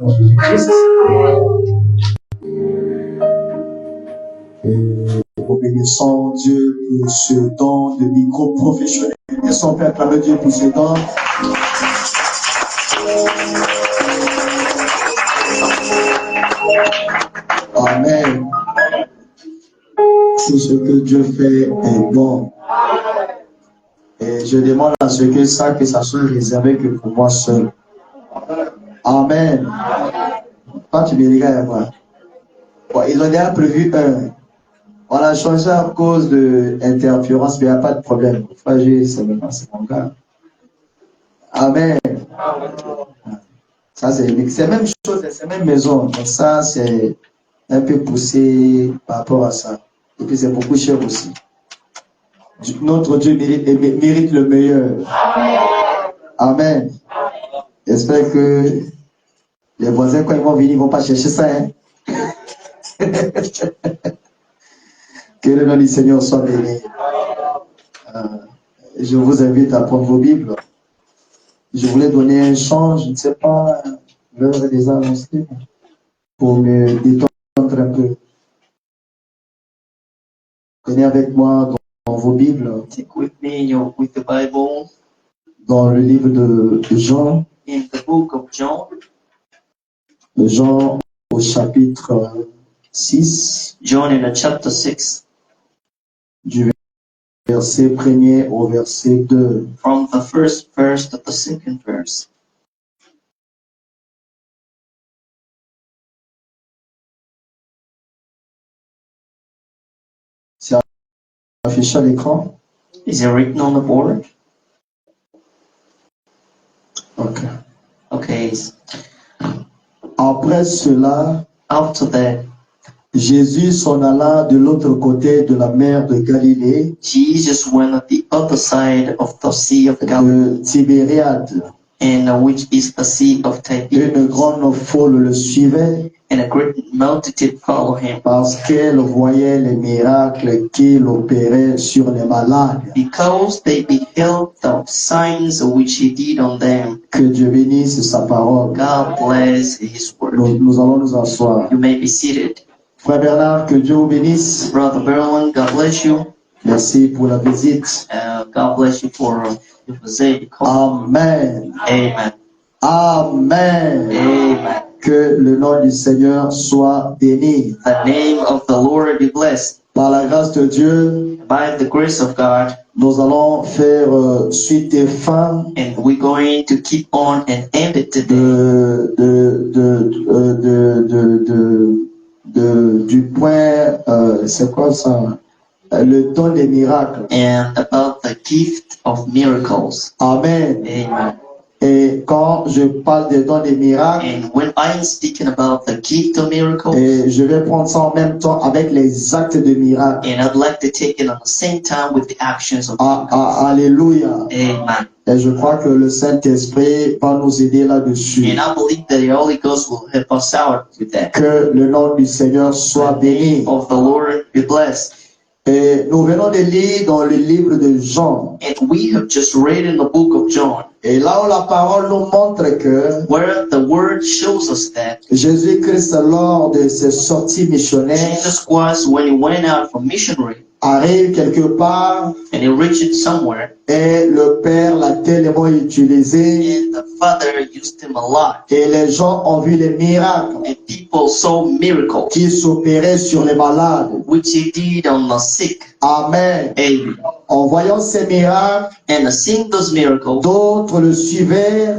nom de Jésus-Christ. Et nous bénissons Dieu pour ce don de micro professionnel. Laissons Père acclamer Dieu pour ce don. Amen. Tout ce que Dieu fait est bon. Et je demande à ce que ça soit réservé que pour moi seul. Amen. Quand tu me regardes à moi. Bon, ils ont déjà prévu un. On a changé à cause de l'interférence, mais il n'y a pas de problème. Fragile, c'est mon gars. Amen. Ça, c'est la même chose, c'est la même maison. Mais ça, c'est un peu poussé par rapport à ça. Et puis, c'est beaucoup cher aussi. Notre Dieu mérite le meilleur. Amen. J'espère que les voisins, quand ils vont venir, ils ne vont pas chercher ça. Hein? Que le nom du Seigneur soit béni. Je vous invite à prendre vos Bibles. Je voulais donner un chant, je ne sais pas, l'heure est déjà avancée, pour me détendre un peu. Venez avec moi dans vos Bibles. Take with me with the Bible. Dans le livre de Jean. In the book of John. Jean au chapitre 6. John in the chapter 6. Du verset 1er au verset 2. From the first verse to the second verse. C'est affiché à l'écran. Is it written on the board? Ok. Okay. Après cela, after that, Jésus s'en alla de l'autre côté de la mer de Galilée, Jesus went at the other side of the Sea of Galilee, de Tibériade. and which is the Sea of Tiberias. Une grande foule le suivait, and a great multitude followed him, parce qu'elle voyait les miracles qu'il opérait sur les malades. because they beheld the signs which he did on them. Que Dieu bénisse sa parole. God bless his word. Nous allons nous asseoir. You may be seated. Frère Bernard, que Dieu vous bénisse. Brother Berlin, God bless you. Merci pour la visite. God bless you for your visit. Amen. Amen. Amen. Amen. Que le nom du Seigneur soit béni. The name of the Lord be blessed. Par la grâce de Dieu, by the grace of God, nous allons faire suite et fin. And we're going to keep on and end it today. Du point, c'est quoi ça? Le don des miracles. And about the gift of miracles. Amen. Amen. Et quand je parle des dons des miracles, and when I'm speaking about the gift of miracles, et je vais prendre ça en même temps avec les actes de miracles. And I'd like to take it at the same time with the actions of miracles. Alléluia. Amen. Et je crois que le Saint-Esprit va nous aider là-dessus. And I believe that the Holy Ghost will help us out with that. Que le nom du Seigneur soit béni. Of the Lord be blessed. Et nous venons de lire dans le livre de Jean. And we have just read in the book of John. Et là où la parole nous montre que where the word shows us that Jésus-Christ, lors de ses sorties missionnaires, Jesus Christ, when he went out for missionary, arrive quelque part and he reached somewhere, et le Père l'a tellement utilisé, and the Father used him a lot, et les gens ont vu les miracles, and people saw miracles qui s'opéraient sur les malades, which he did on the sick. Amen. Amen. En voyant ces miracles, and seeing those miracles, d'autres le suivaient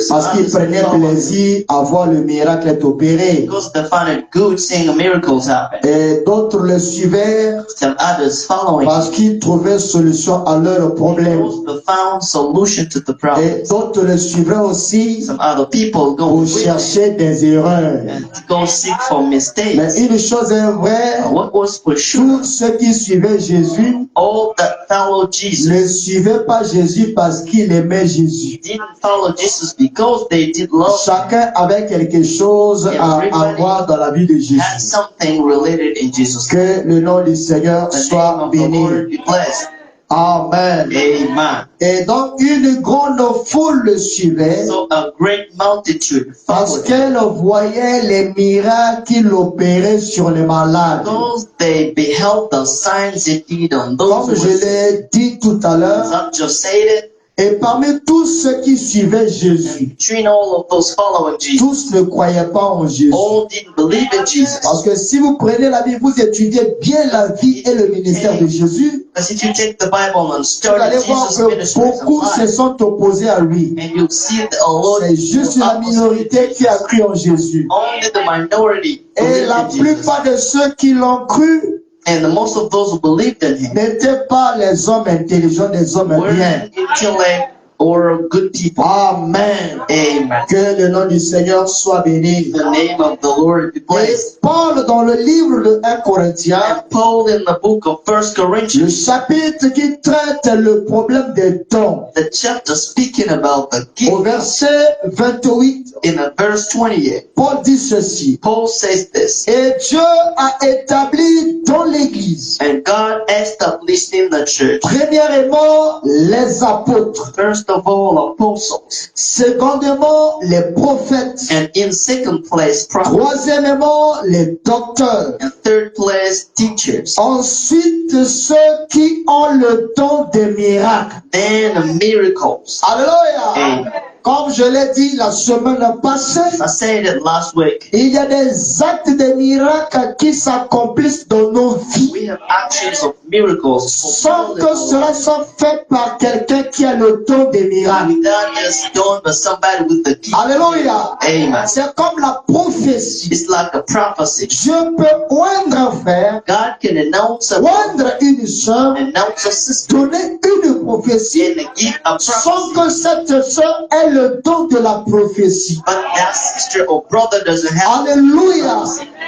parce qu'ils prenaient plaisir à voir le miracle être opéré. Because they found it good seeing miracles happen. Et d'autres le suivaient some others following parce qu'ils trouvaient solution à leurs problèmes. They found solution to the problem. Et d'autres le suivaient aussi some other people go pour chercher des erreurs. And to go seek for mistakes. Mais une chose est vraie, what was for sure, tous ceux qui suivaient Jésus all that follow Jesus ne suivaient pas Jésus parce qu'ils aimaient Jésus. didn't follow Jesus because they did love Chacun avait quelque chose à avoir dans la vie de Jésus. had something related in Jesus. Que le nom du Seigneur The soit name of the béni. Lord be blessed. Amen. Amen. Et donc une grande foule le suivait So a great multitude parce followed him, qu'elle voyait les miracles qu'il opérait sur les malades. because they beheld the signs he did on those Comme who je were sick. l'ai dit tout à As l'heure, I just said it, et parmi tous ceux qui suivaient Jésus, between all of those following Jesus, tous ne croyaient pas en Jésus. all didn't believe in Jesus. Parce que si vous prenez la Bible, vous étudiez bien la vie et le ministère de Jésus, Because if you take the Bible and vous study allez voir Jesus' que ministry and beaucoup se life, sont opposés à lui. and you'll see that a lot C'est juste la minorité qui a cru en Jésus. only the minority Et believed la in Jesus. plupart de ceux qui l'ont cru And the most of those who believed in him n'étaient pas les hommes intelligents, des hommes were bien. intellect or good people. Amen. Amen. Que le nom du Seigneur soit béni. The name of the Lord be Et blessed. Paul, dans le livre de 1 Corinthiens, And Paul in the book of 1 le Corinthians, chapitre qui traite le problème des dons, the chapter speaking about the au gift, verset 28, in the verse 28, Paul dit ceci. Paul says this, Et Dieu a établi dans l'Église, and God established in the church, premièrement, les apôtres, first of all, apostles, secondement, les prophètes, and in second place, prophets, troisièmement, les docteurs, and third place, teachers, ensuite ceux qui ont le don des miracles. then miracles. Alléluia. Amen. Comme je l'ai dit la semaine passée, I said it last week. il y a des actes de miracles qui s'accomplissent dans nos vies We have actions of miracles sans fulfilled que in our cela life. soit fait par quelqu'un qui a le don des miracles. Without just done by somebody with the gift. Alléluia. Amen. C'est comme la prophétie. It's like a prophecy. Dieu peut oindre un frère, God can announce a oindre une sœur, announce a sister donner une prophétie and give a sans prophecy, que cette sœur ait le don de la prophétie. but that sister or brother doesn't have. Alléluia.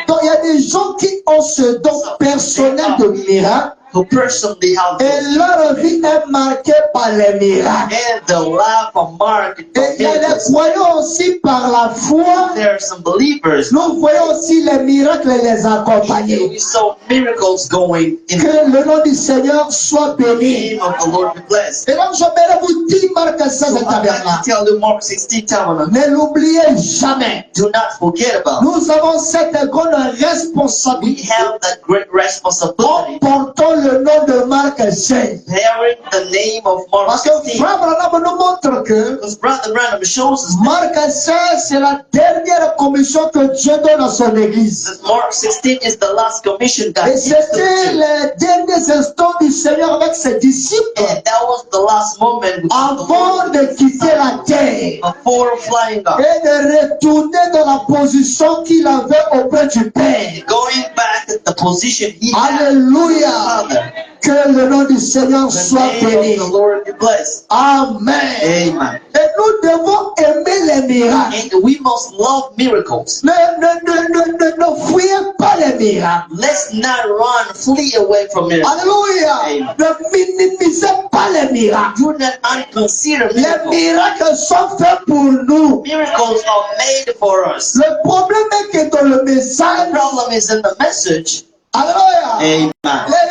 Donc il y a des gens qui ont ce don personnel de miracle Who personally have et those, leur vie est marquée par les miracles. and the life of Mark. Et il y a des croyants aussi par la foi. There are some believers. Nous voyons aussi les miracles les accompagner. We saw miracles going in the Que le nom du Seigneur soit béni. name of the Lord be blessed. Et donc j'aimerais vous dire Marc 16 So I'd like tabernacle. to tell you Mark 16 tabernacle. Ne l'oubliez jamais. Do not forget about it. Nous avons cette grande We responsabilité have that great en responsibility portant le nom de Marc 16. bearing the name of Mark Parce que 16. Frère Branham nous montre que Because Brother Branham shows us Marc 16 c'est la dernière commission que Dieu donne à son église. that Mark 16 is the last commission God Et gives to the c'était church. les derniers instants du Seigneur avec ses disciples And that was the last moment with the avant Lord de quitter la terre before flying up. et de retourner dans la position qu'il avait auprès du Père. Going back at the position he had with the Alléluia. Father. Que le nom du Seigneur The soit name béni. of the Lord be blessed. Amen. Amen. Et nous devons aimer les miracles. And we must love miracles. Ne fuyez pas les miracles. Let's not run, flee away from miracles. Alléluia. Amen. Ne minimisez pas les miracles. Do not unconsider Les miracles. miracles sont faits pour nous. Miracles are made for us. Le problème est que dans le message, The problem is in the message. alléluia, Amen.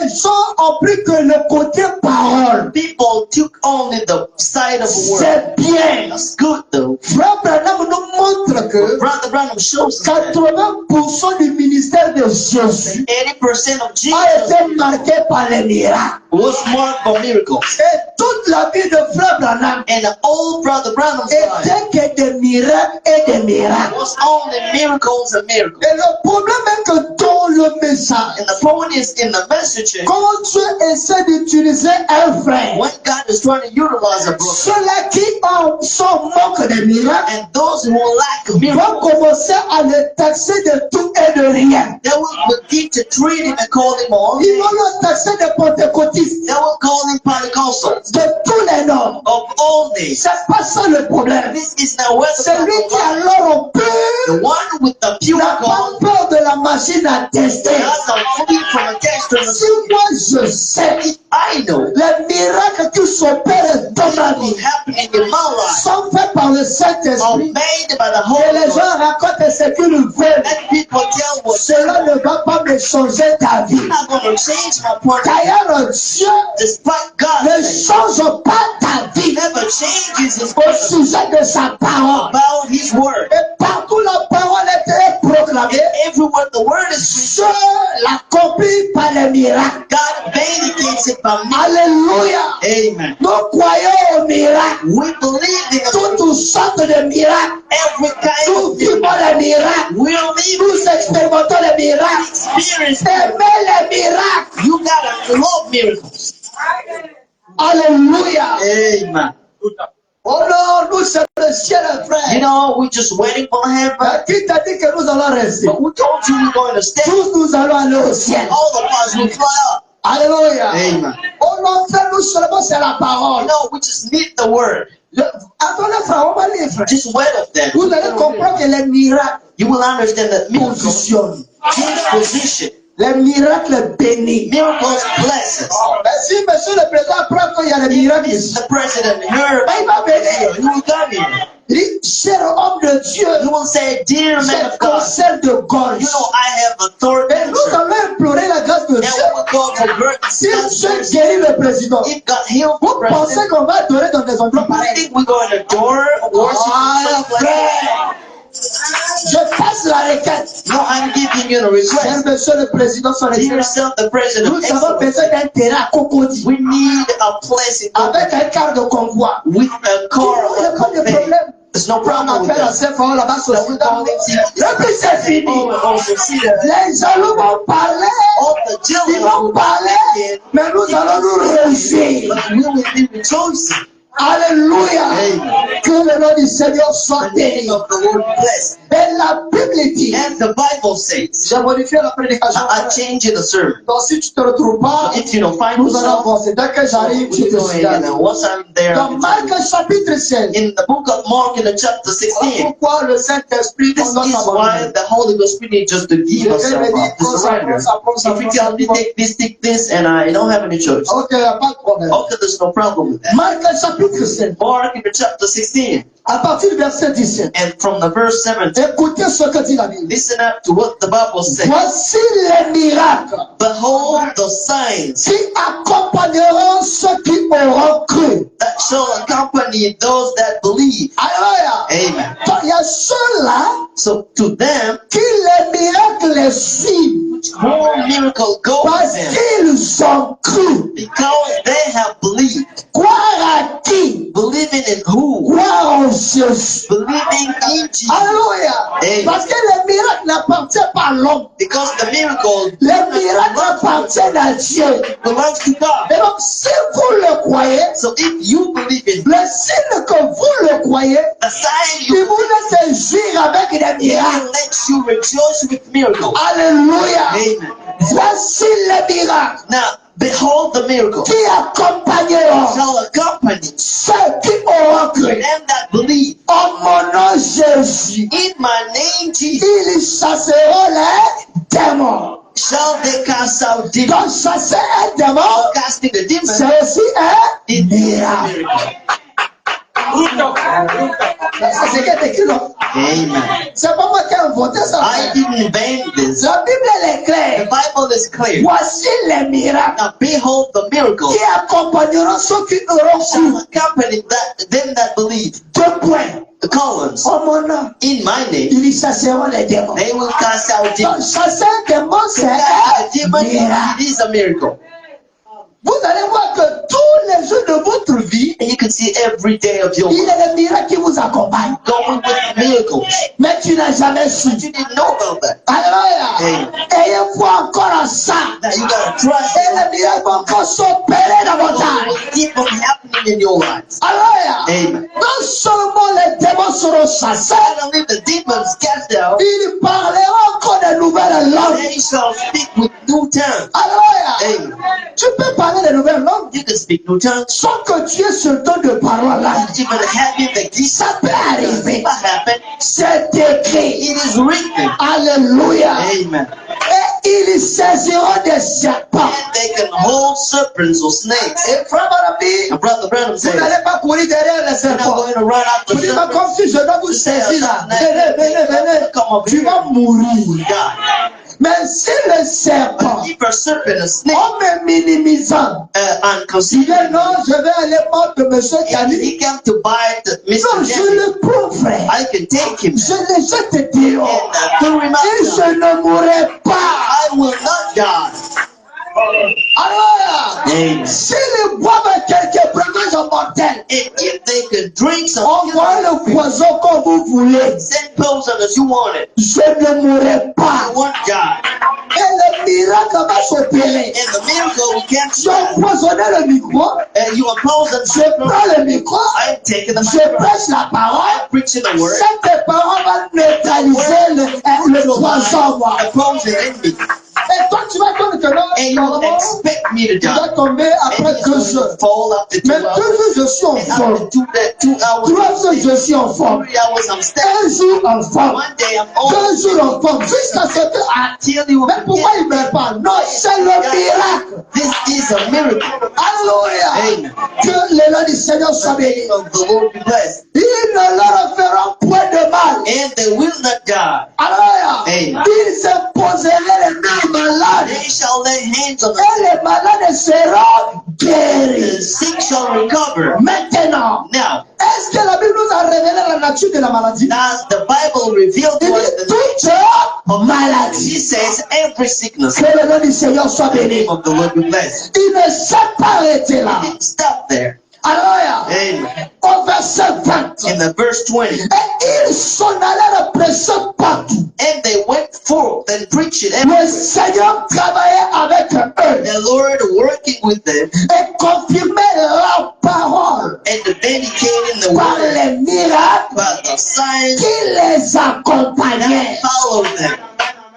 les gens ont pris que le côté parole. People took only the side of the word. C'est bien. That's good though. Frère Branham nous montre que Brother Branham shows us that 80% du ministère de Jésus 80% of a Jesus été marqué par les miracles. was marked by miracles. Et toute la vie de Frère Branham And the old Brother Branham's life était que des miracles et des miracles. was only miracles and miracles. Et le problème est que dans le message, And the point is in the message, quand Dieu essaie d'utiliser un frère, when God is trying to utilize a brother, ceux-là qui sont manque de miracles and those who lack vont miracles, commencer à le taxer de tout et de rien. they will begin to treat him and call him all. Ils vont le taxer de pentecôtiste, They will call him Pentecostal de tous les noms. of all names. C'est pas ça le problème. This is not where the Celui qui problem a lies. l'or pur The one with the pure n'a pas gold peur de la machine à tester. has a free from a test. Si moi je sais If I know les miracles qui s'opèrent dans ma vie what's happening in my life sont faits par le are Saint-Esprit, made by the et Holy les Ghost, gens racontent ce qu'ils veulent, let people tell what cela ne va pas me changer ta vie. It's not going to change my point. D'ailleurs, Dieu Despite God ne change pas ta vie never changes his au sujet de sa parole. about his word. Et partout la parole est proclamée, Everywhere the word is Dieu l'accomplit par les miracles. God vindicates it by me. Alléluia. Amen. Nous croyons au miracle. We believe in Toutes sortes de miracles. every kind Nous of vivons miracle. les miracles. We'll live Nous expérimentons les miracles. experience. Aimez les miracles. You gotta love miracles. Alléluia. Amen. Oh non, nous c'est le ciel, frère. You know, we're just waiting for heaven. Qui t'a dit que nous allons rester? But who told you we're going to stay? Tous nous allons aller au ciel. All of us will fly up. Alléluia. Amen. Oh non, frère, nous seulement c'est la You parole. know, we just need the word. Attendez, frère, on va lire, frère. Just wait of that. Vous allez comprendre que les miracles You will understand that miracles positionnent. change position. Les miracles bénis. Miracles bless us. Mais si monsieur le président apprend qu'il y a des miracles ici, The president heard il va venir. you will come here. Il dit, cher homme de Dieu, You will say, dear man j'ai of God, cancer de gorge. you know I have a thorn Et nous cancer. allons implorer la grâce de And Dieu. we will go to birth. Si Dieu guérit le président, If God healed the vous pensez president, qu'on va adorer dans des endroits I pareils? think we're going to door worship Ah, in place like frère, je passe la requête. that. No, I'm giving you the Cher request. monsieur le président, son Dear excellence, yourself, the president. nous avons Excellency. besoin d'un terrain à Cocody We need a place in avec un quart de convoi. with a car. Il n'y a pas de problème. There's no On problem with appelle à that. ces frères là-bas sur le Et puis c'est fini. Oh, and also see that Les jaloux vont parler. all the Ils children vont will parler. Mais nous allons nous réjouir. but we will be rejoicing. Alléluia. Amen. Que le nom du Seigneur soit The name béni. of the Lord blessed. Et la Bible dit, And the Bible says, j'ai modifié la prédication. I change the sermon. Donc si tu ne te retrouves pas, So if you don't find nous allons yourself, avancer. Dès que j'arrive, tu te signales. once I'm there, Dans Marc chapitre 16, in the book of Mark, in the chapter 16, pourquoi le Saint-Esprit this nous is why the Holy Ghost Spirit just to give us to surrender. If you tell me take this, and I don't have any choice. Ok, il n'y a pas de problème. Okay, there's no problem with that. Marc chapitre 16, Mark in the chapter 16, à partir du verset 17. and from the verse 17, Écoutez ce que dit la Bible. listen up to what the Bible says. Voici les miracles Behold the signs qui accompagneront ceux qui auront cru. that shall accompany those that believe. Alléluia. Amen. Donc, il y a ceux-là So to them, qui les miracles les suivent more miracle goes parce them qu'ils ont cru. because they have believed. Croire à qui? Believing in who? Croire en Jésus. Believing in Jesus. Alléluia. Amen. Parce que les miracles n'appartiennent pas à l'homme. Because the miracle Les miracles appartiennent à Dieu. belongs to God. Et donc, si vous le croyez, So if you believe in le signe que vous le croyez, the sign, il you vous laisse jouir avec des will miracles. let you rejoice with miracles. Alléluia. Amen. Voici les miracles Now, behold the miracle qui accompagneront shall accompany ceux qui auront cru. them that believe. En mon nom Jésus, In my name, Jesus, ils chasseront les démons. shall they cast out demons. Donc chasser un démon, Casting the demons c'est aussi un is a miracle. miracle. C'est ce qui est écrit là. Amen. C'est pas moi qui ai inventé ça. I didn't invent this. La Bible elle est The claire. Bible is clear. Voici les miracles Now behold the miracle qui accompagneront ceux qui auront shall cru. accompany them that believe. 2 points. The columns En mon nom, in my name, ils chasseront les démons. they will cast out Donc demons. chasser un démon, c'est A un demon, miracle. it is a miracle. Vous allez voir que tous les jours de votre vie, And you can see every day of your il y life a des miracles qui vous accompagnent. going with miracles. Mais tu n'as jamais su. But you didn't know about that. Alléluia. Ayez foi encore en ça. Now you gotta trust Et les miracles vont encore s'opérer dans votre what âme. will keep on happening in your lives. Alléluia. Amen. Non seulement les démons seront chassés, Not only the demons cast out, ils parleront encore de nouvelles langues. they shall speak with new tongues. Alléluia. Amen. Tu peux parler de nouvelles langues You can speak new tongues. sans que tu aies ce don de parole là. Not even having the gift. Ça peut arriver. What happened? C'est écrit. It is written. Alléluia. Amen. Et ils saisiront des serpents. And they can hold serpents or snakes. Et frère Barabi, And Brother Branham vous says, n'allez pas courir derrière les you're not serpents. going to run after Vous dites pas serpents. comme si je dois vous saisir là. Venez, venez, venez. Come over Tu here. vas mourir. God. Mais si le serpent, But if a serpent, a snake, en me minimisant, and il consider dit non, je vais aller mordre monsieur if Kani. he came to bite Non, Mr. je Jeffrey, le prends, frère. I can take him Je le jette dehors. and throw him Et out. je ne mourrai pas. I will not die. Alors, Amen. s'ils boivent quelques breuvages mortels, And if they could drink some, envoyez le poison comme vous voulez. send poison as you want it. Je ne mourrai pas. I won't die. Et le miracle va s'opérer. And the miracle can't Tu stop. as empoisonné le micro. And you oppose them. Je prends le micro. I'm taking the Je microphone. prêche la parole. I'm preaching the word. Cette parole va neutraliser le poison en moi. Oppose the enemy. Et toi, tu vas tomber And you expect me to tu vas die. tomber après And 2 he's going heures. to fall after 2 Mais 2 hours. jours, je suis en And forme. after 2 hours, 3 heures, je suis en forme. 3 hours, I'm standing. 1 jour en forme. One day, I'm 2 on. jours en forme. Jusqu'à ce que... Ah, Till you mais pourquoi il ne meurt pas? Non, c'est le miracle. This is a miracle. Alléluia. Amen. Que le nom du Seigneur soit The béni. name of the Lord be blessed. Ils ne leur feront point de mal. And they will not die. Alléluia. Amen. Ils imposeraient les mains malades. They shall lay hands on Et the les malades seront guéris. The sick shall recover. Maintenant, Now, est-ce que la Bible nous a révélé la nature de la maladie? does the Bible reveal Il to us dit the toute maladie. He says every sickness. Que le nom du Seigneur soit The béni. name of the Lord be blessed. Il ne s'est pas arrêté là. It didn't stop there. Alléluia. Amen. Au verset 20. In the verse 20, Et ils s'en allèrent prêcher partout. and they went forth and preached it. Le Seigneur travaillait avec eux The Lord working with them et confirmait la parole and dedicating the par word les miracles by the signs qui les accompagnaient. that followed them.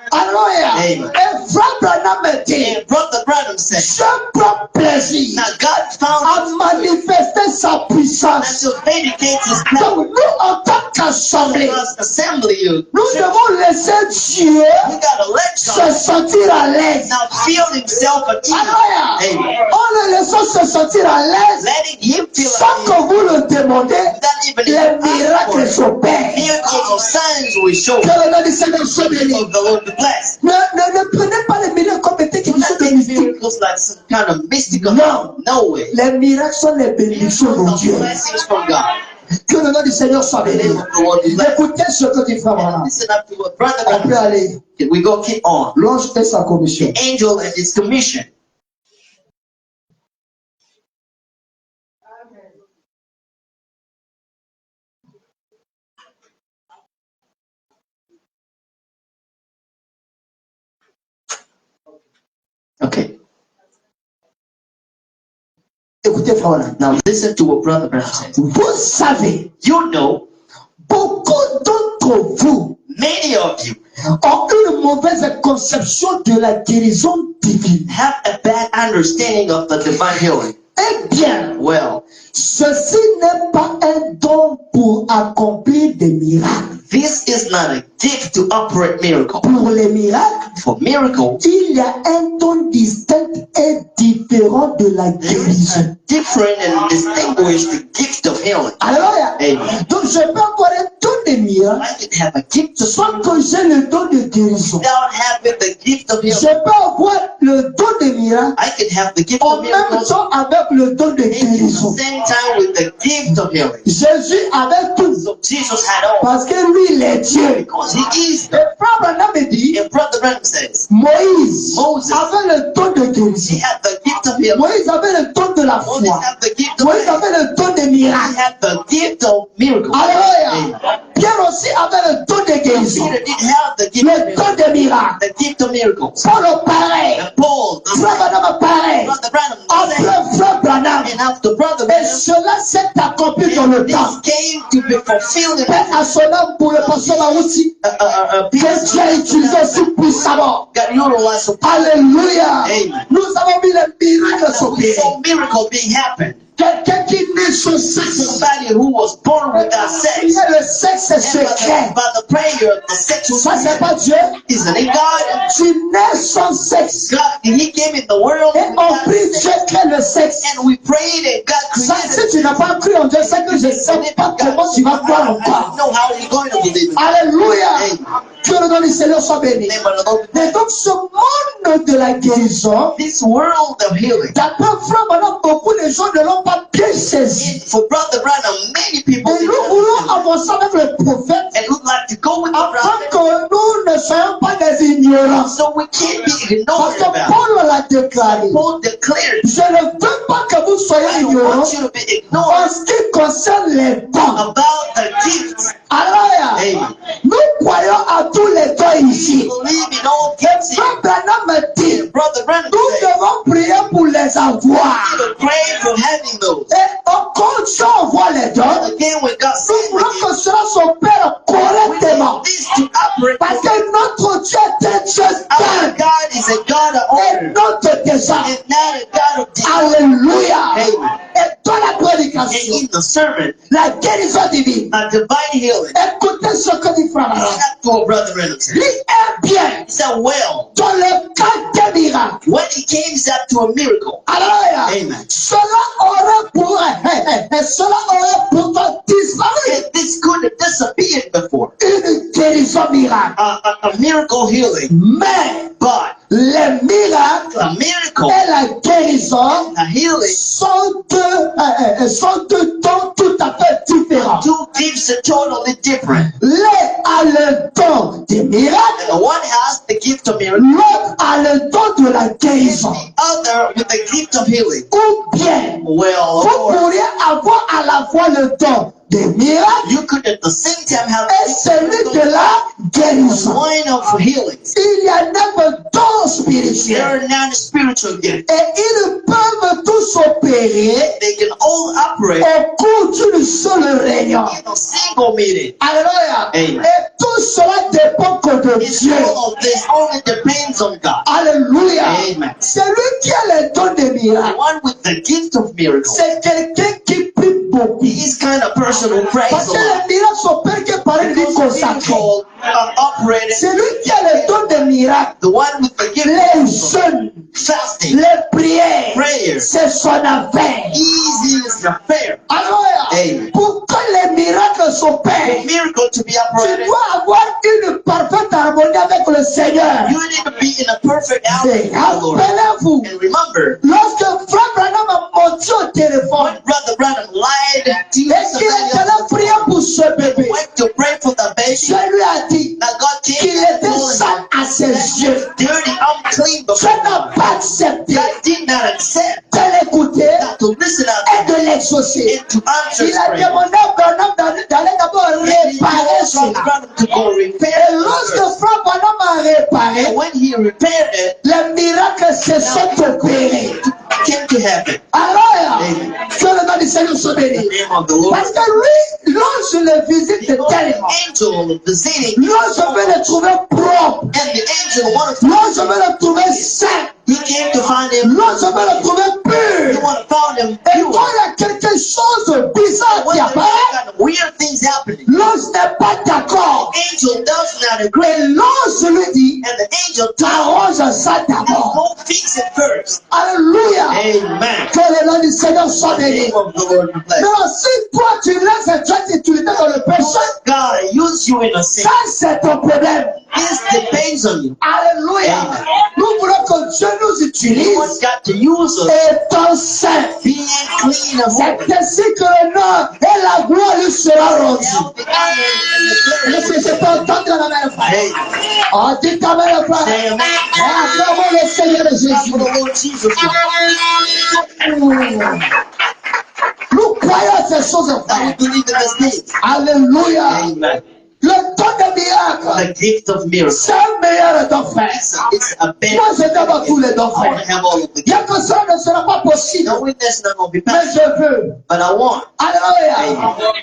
Alléluia. Amen. Et Frère Branham me dit, And Brother Branham said, je prends plaisir now God found à manifester sa that puissance. to dedicate his power. Donc nous, en tant qu'assemblée, Us assembly you. nous devons laisser Dieu We gotta let se God sentir à l'aise. now feel himself at ease. Alléluia. Amen. En le laissant se sentir à l'aise, Letting him feel sans at que ease. vous le demandez, Without even les asking for miracles it. s'opèrent. Miracles or signs will show. Que le nom du Seigneur soit béni. Of the Lord be blessed. Ne prenez pas les miracles comme étant quelque Do chose not de take mystique. miracles like some kind of mystical. No. No way. Les miracles sont les bénédictions de Miracles are Dieu. blessings from God. Que le nom du Seigneur soit The béni. name of the Lord be blessed. Écoutez ce que dit Frère Branham. Listen up to what Brother On peut Branham aller. said. We go keep on. L'ange et sa commission. The angel and his commission. Okay. Écoutez Frère Branham. Now listen to what Brother Branham says. Vous savez, You know, beaucoup d'entre vous many of you ont une mauvaise conception de la guérison divine. have a bad understanding of the divine healing. Eh bien, Well, ceci n'est pas un don pour accomplir des miracles. this is not a gift to operate miracle. Pour les miracles, For miracle, il y a un don distinct et différent de la there is a guérison. different and distinguished gift of healing. Alléluia. Amen. Donc je peux avoir un don de miracle I can have a gift of sans que j'ai le don de guérison. without having the gift of Je healing. peux avoir le don de miracle I can have the gift en of même miracles temps avec le don de and at guérison. the same time with the gift of healing. Jésus avait tout So Jesus had all parce que lui il est Dieu. because he is Et the. Frère Branham me dit, And Brother Branham says Moïse Moses. avait le don de he guérison. had the gift of healing. Moïse avait le don de la Moses foi. had the gift of Moïse healing. avait le don de He miracle. had the gift of miracles. Alléluia. Amen. Pierre aussi avait le don de guérison. Peter didn't have the gift of Le don miracles. de miracle. The gift of miracles. Paul pareil. And Paul, the Frère Branham pareil. Brother Branham, the same. Après Frère Branham. And after Brother Et Branham, cela s'est accompli dans le temps. this came to be fulfilled in Paix à son âme pour le pasteur Marouti. Que Dieu a utilisé aussi puissamment. got utilized. Alléluia. Amen. Nous avons vu les miracles We s'opérer. saw miracle being happen. Quelqu'un qui naît sans sexe. Somebody who was born without sex. Le sexe est secret. By the prayer, the sex was Ça, c'est pas Dieu. Isn't it God? Tu nais sans sexe. God, He came in the world Et on prie Dieu crée le sexe. and we prayed and God Ça, created. si tu n'as pas cru en Dieu, c'est que je ne sais pas comment tu vas croire encore. know how you're going to believe it. Alléluia. Amen. Que le nom du Seigneur soit béni. Name of the Lord. Et donc, ce monde de la guérison, This world of healing. d'après Frère Branham, beaucoup de gens ne l'ont pas bien saisi. For Brother Branham, many people Et nous voulons avancer avec le prophète and would like to go with the afin prophet, que nous ne soyons pas des ignorants. so we can't be Parce ignored que about it. Paul l'a déclaré. Paul declared, Je ne veux pas que vous soyez I don't ignorants want you to be en ignored ce qui concerne les dons. about the gifts. Alors, Amen. nous croyons à tous les dons ici. Believe in all Et gifts. Frère Branham me dit, Brother Branham nous said, devons prier pour les avoir. to pray for having those. Et quand on voit les dons, Again, when God nous said voulons with que cela s'opère we correctement. want this to operate. Parce que notre Dieu est un Dieu Our saint God is a God of et order non de désordre. and not a God of disorder. Alléluia. Amen. Et dans la And prédication, in the sermon, la guérison divine. a divine healing. Écoutez ce que dit Frère Branham. Listen to what Brother Branham said. Il est bien He said, well, dans le cas des miracles. when it came up to a miracle, Alléluia. Amen. Cela aurait pourtant disparu. And this could have disappeared before. Une guérison miracle. A miracle healing. Mais But les miracles a miracle, et la guérison a healing, sont deux dons tout à fait différents. two gifts are totally different. L'un a le don des miracles, And one has the gift of miracle, l'autre a le don de la guérison. the other with the gift of healing. Ou bien, Well, vous or pourriez avoir à la fois le don des miracles you could at the same time have et celui de la guérison. one of healing. Il y a neuf dons There spirituels are non-spiritual gifts. et ils peuvent tous opérer They can all operate au cours d'une seule réunion. in a single meeting. Alléluia. Amen. Et tout cela dépend que de It's Dieu. all of this only depends on God. Alléluia. Amen. Celui qui a le don des The miracles, one with the gift of miracle, c'est quelqu'un qui prie beaucoup. he's kind of person who prays Parce a que lot. les miracles s'opèrent que par une vie Because consacrée. miracle operated, Celui qui a le don des miracles, the one with the gift les of jeûnes, fasting, les prières, prayer, c'est son affaire. easy is the affair. Alléluia. Amen. Pour que les miracles For s'opèrent, miracle to be tu operated, dois avoir une parfaite harmonie avec le Seigneur. you need to be in a perfect harmony with the Lord. Rappelez-vous, And remember, lorsque Frère Branham a monté au téléphone when Brother Branham lied to you, et qu'il est allé prier pour ce bébé, went to pray for the baby, je lui ai dit that God came qu'il and était told sale à ses yeux. him, dirty, unclean Je before n'ai God. pas accepté God did not accept de l'écouter that to listen et out de l'exaucer. and to answer Il a prayer. demandé à Branham d'aller d'abord réparer cela. Branham to go repair Et it lorsque first. Frère Branham a réparé, And when he repaired it, les miracles se sont opérés. it came to happen. Alors, Amen. que le nom du Seigneur soit In the béni. name of the Lord. Parce que lui, lorsque je le visite The tellement, angel visiting, lorsque je vais le trouver propre, and the angel wanted to, lorsque je vais le trouver saint, he came to find him. lorsque je vais le trouver He pur. wanted to find him Et pure. quand il y a quelque chose de bizarre When qui there apparaît, kind of weird things happening, l'ange n'est pas d'accord. angel does not agree, Et l'ange lui dit, and the angel tells arrange ça him, d'abord. go fix it first. Alléluia. Amen. Que le nom du Seigneur soit The béni. name of the Lord be blessed. Mais si toi tu laisses cette utilité dans le péché, God use you in a sin. ça c'est ton problème. This depends on you. Alléluia. Amen. Nous voulons que Dieu nous You utilise want God to use us, étant saint. being clean and holy. C'est ainsi que le nom et la gloire lui sera rendue. Now the honor and the Est-ce glory. que je peux entendre la main frère? Hey, Oh, dites ta main frère. say amen. Et acclamons le Seigneur God Jésus. for the Lord Jesus Christ. Nous croyons à ces choses, I frère. believe in this name. Alléluia. Amen. Le don des miracles, The gift of miracles. c'est un meilleur don, frère. It's a better. Moi, je t'aime tous les dons, I want frère. to have all of the Bien gifts. que cela ne sera pas possible, Knowing that's not going to be mais possible, je veux. but I want. Alléluia.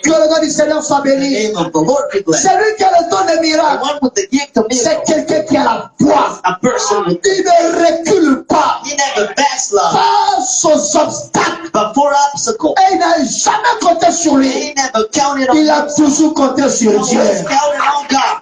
Que le nom du Seigneur soit The béni. name of the Lord be blessed. Celui qui a le don des The miracles, one with the gift of c'est miracles, quelqu'un qui a la foi. a person with Il ne recule pas he never backslide face aux obstacles. before obstacle. Et il n'a jamais compté sur lui. He never counted on Il a himself. toujours compté sur He Dieu. always counted on God.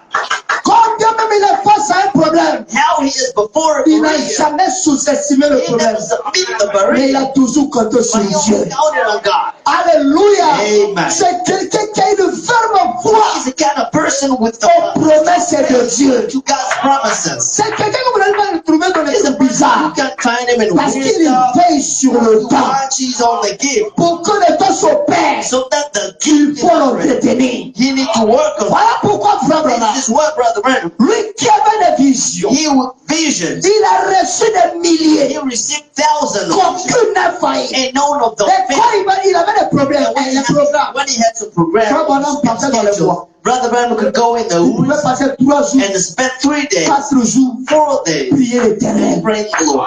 Quand bien même il est face à un problème, How he is before a il n'a barrier. jamais sous-estimé le He problème. never submitted the Mais il barrier. a toujours compté sur But he Dieu. always counted on God. Alléluia. Amen. C'est quelqu'un qui a une ferme foi He's the kind of person with the aux promesses de Dieu. to God's promises. C'est quelqu'un que vous n'allez pas le trouver dans les He's a trucs person bizarres. you can find him in Parce weird qu'il stuff. veille sur le He temps. watches on the gift Pour que le temps s'opère, so that the il gift faut l'entretenir. he need to work on. Voilà pourquoi, frère Branham, This is what Brother Branham. lui qui avait des visions, He with visions. il a reçu des He milliers, received thousands of visions. qu'aucune n'a failli. And none of them Et quand failed. il avait des problèmes, When he les programmes, had some program, Frère Branham partait dans les bois. Brother Branham could go in the Il pouvait woods passer 3 jours, and spend 3 days, 4 jours, 4 days, prier l'éternel. praying the Lord.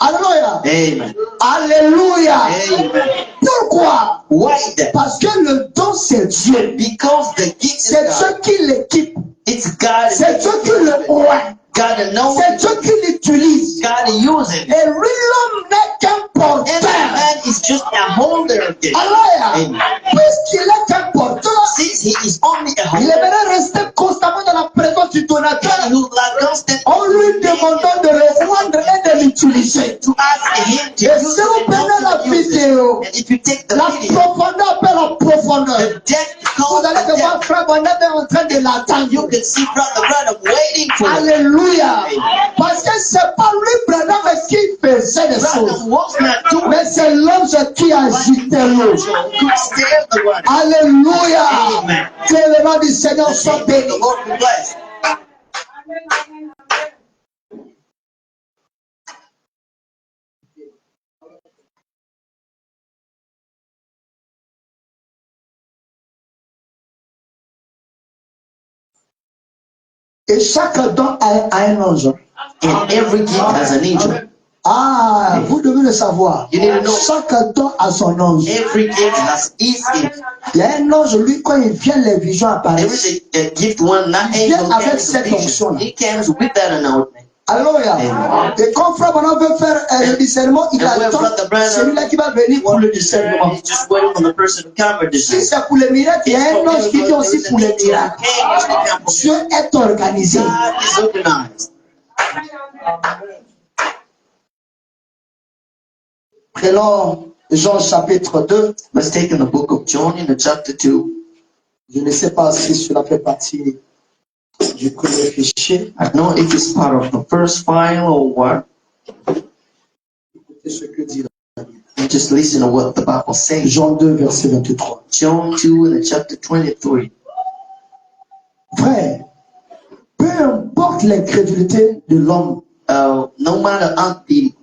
Alléluia. Amen. Alléluia. Amen. Pourquoi? Why then? Parce que le don c'est Dieu. Because the gift is C'est God. Dieu qui l'équipe. It's God. C'est Dieu qui le oint. God knows. C'est Dieu qui l'utilise. God uses it. Et lui, l'homme n'est qu'un And porteur. man is just a holder of it. Alléluia. Amen. Puisqu'il est un porteur, Since he is only a il holder, aimerait rester constamment dans la présence du donateur. he will like constant En lui demandant de le prendre et de l'utiliser. to ask him to Et use si vous it prenez and la not to use it. vidéo, And if you take the la video, profondeur par la profondeur, the depth vous calls allez the devoir depth. frère Branham est en train de You l'attendre. can see Brother Branham waiting for it. Alléluia. Parce que c'est pas lui, Branham, qui faisait des choses. Branham was not doing Mais c'est l'ange qui agitait l'eau. could stand the water. Alléluia. Amen. Que le nom du Seigneur soit béni. The Lord be blessed. Et chaque don a un ange. And every gift has an angel. Ah, vous devez le savoir. You need to know. Chaque don a son ange. Every gift has his gift. Il y a un ange, lui, quand il vient, les visions There apparaissent. is a gift one, not Il vient angel avec carries cette a vision. onction-là. He comes with that anointing. Alléluia. Et quand Frère Branham veut faire le discernement, il And when attend Brother Branham- celui-là qui va venir pour le discernement. He's just waiting on the person to come or Si discern. c'est pour les miracles, il y a un ange qui vient aussi pour les miracles. Dieu est organisé. God is organized. Prenons Jean chapitre 2. Let's take in the book of John in the chapter 2. Je ne sais pas si cela fait partie du premier fichier. I don't know if it's part of the first file or what. Écoutez ce que dit la Bible. And just listen to what the Bible says. Jean 2, verset 23. John 2 in the chapter 23. Frère, peu importe l'incrédulité de l'homme No matter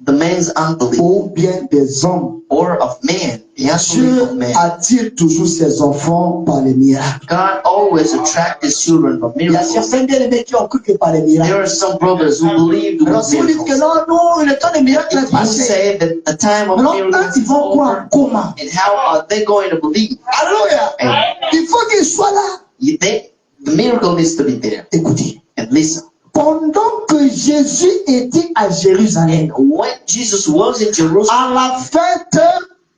the man's unbelief ou bien des hommes, or of man, the unbelief Dieu of man, attire toujours ses enfants par les miracles. God always attracts his children from Il y a miracles. certains bien-aimés qui ont cru que par les miracles. There are some brothers who believed Alors with si vous dites que miracles. non, le temps des miracles est If you passé. say that the time of Alors eux, miracles ils is vont croire over, comment? and how are they going to believe? Alléluia. Il faut qu'ils soient là. The miracle needs to be there. Écoutez, And listen, pendant que Jésus était à Jérusalem, when Jesus was in Jerusalem à la fête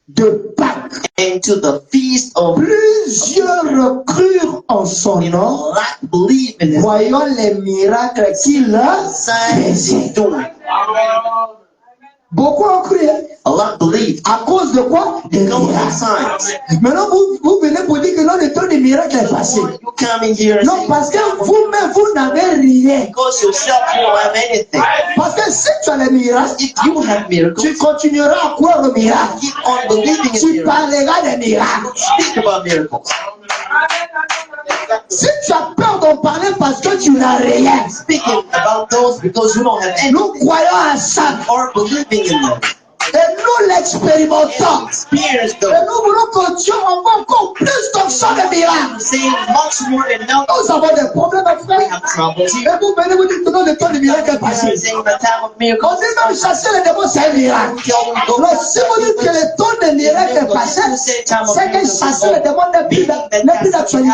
de Pâques, and to the feast of plusieurs crurent en son nom, like believe in his voyant les miracles qu'il signs faisait. he's doing. Beaucoup ont cru. Hein? A lot believed À cause de quoi? Des because of miracles. signs. Maintenant, vous venez pour dire que non, le temps des miracles est passé. You coming here and Non, saying, parce que vous-même, vous n'avez rien. because yourself you don't have anything. Parce que si tu as les miracles, If you have miracles, tu continueras à croire aux miracles. keep on believing in Tu miracles. parleras des miracles. Speak about miracles. Si tu as peur d'en parler parce que tu n'as rien, Speaking about those because you don't have any nous croyons à ça. or believing in them. Et nous l'expérimentons. Experience Et them. nous voulons que Dieu envoie encore plus d'options de miracles. Saying much more than now. Nous avons des problèmes à We faire. have troubles. Et vous venez vous dire que non, le temps des miracles est You passé. are saying the time of On miracles. dit même chasser les démons, c'est un miracle. Alors, si vous dites que le temps des miracles est passé, c'est que chasser les démons n'est plus d'actualité.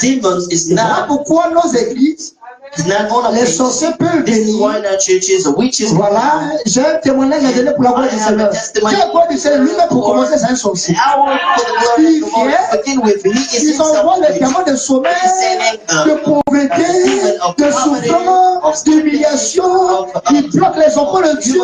Demons is Voilà not. pourquoi nos églises It's not on a Les place. sorciers peuvent This is venir. why our churches are witches. Voilà, j'ai un témoignage à donner pour la gloire du Seigneur. Dieu a gloire du Seigneur, lui-même pour commencer, c'est un sorcier. Our for the glory of the Lord to begin with, he is Ils envoient himself les démons de sommeil, sending de pauvreté, de souffrance, d'humiliation. Ils bloquent les enfants de Dieu.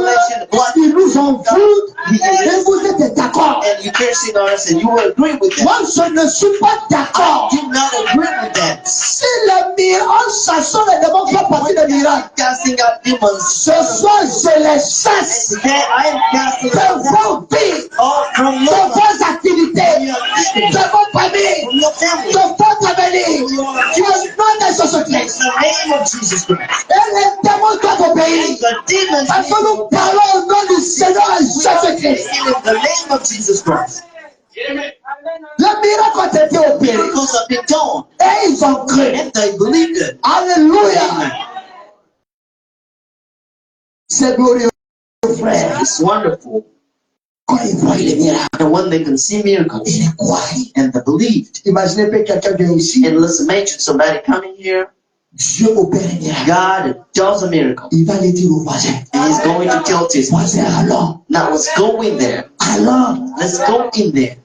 Ils nous envoûtent. Et vous êtes d'accord. and you cursing us and you will agree with that. Moi, je ne suis pas d'accord. I do not agree with that. Si les miracles, chassant les démons, font partie des miracles, Casting out demons. ce soir, je les chasse Today I am casting de out vos vies, all from de your vos activités, de vos familles, from your family. de votre avenir. Tu es non de Jésus-Christ. In the name of Jesus Christ. Et les démons doivent obéir. The demons Parce que nous parlons au nom du Seigneur Jésus-Christ. in the name of Jesus Christ. Les miracles ont été opérés. Miracles have been done Et ils ont cru. and they believed it. Alléluia. C'est glorieux, frère. It's wonderful. Quand ils voient les miracles, And when they can see miracles ils croient. and they believed. Imaginez que quelqu'un vient ici. And let's imagine somebody coming here. Dieu opère un miracle. God does a miracle. Il va le dire au voisin. And he's going to tell to his Voisin, allons. now let's go in there. Allons. Let's go in there.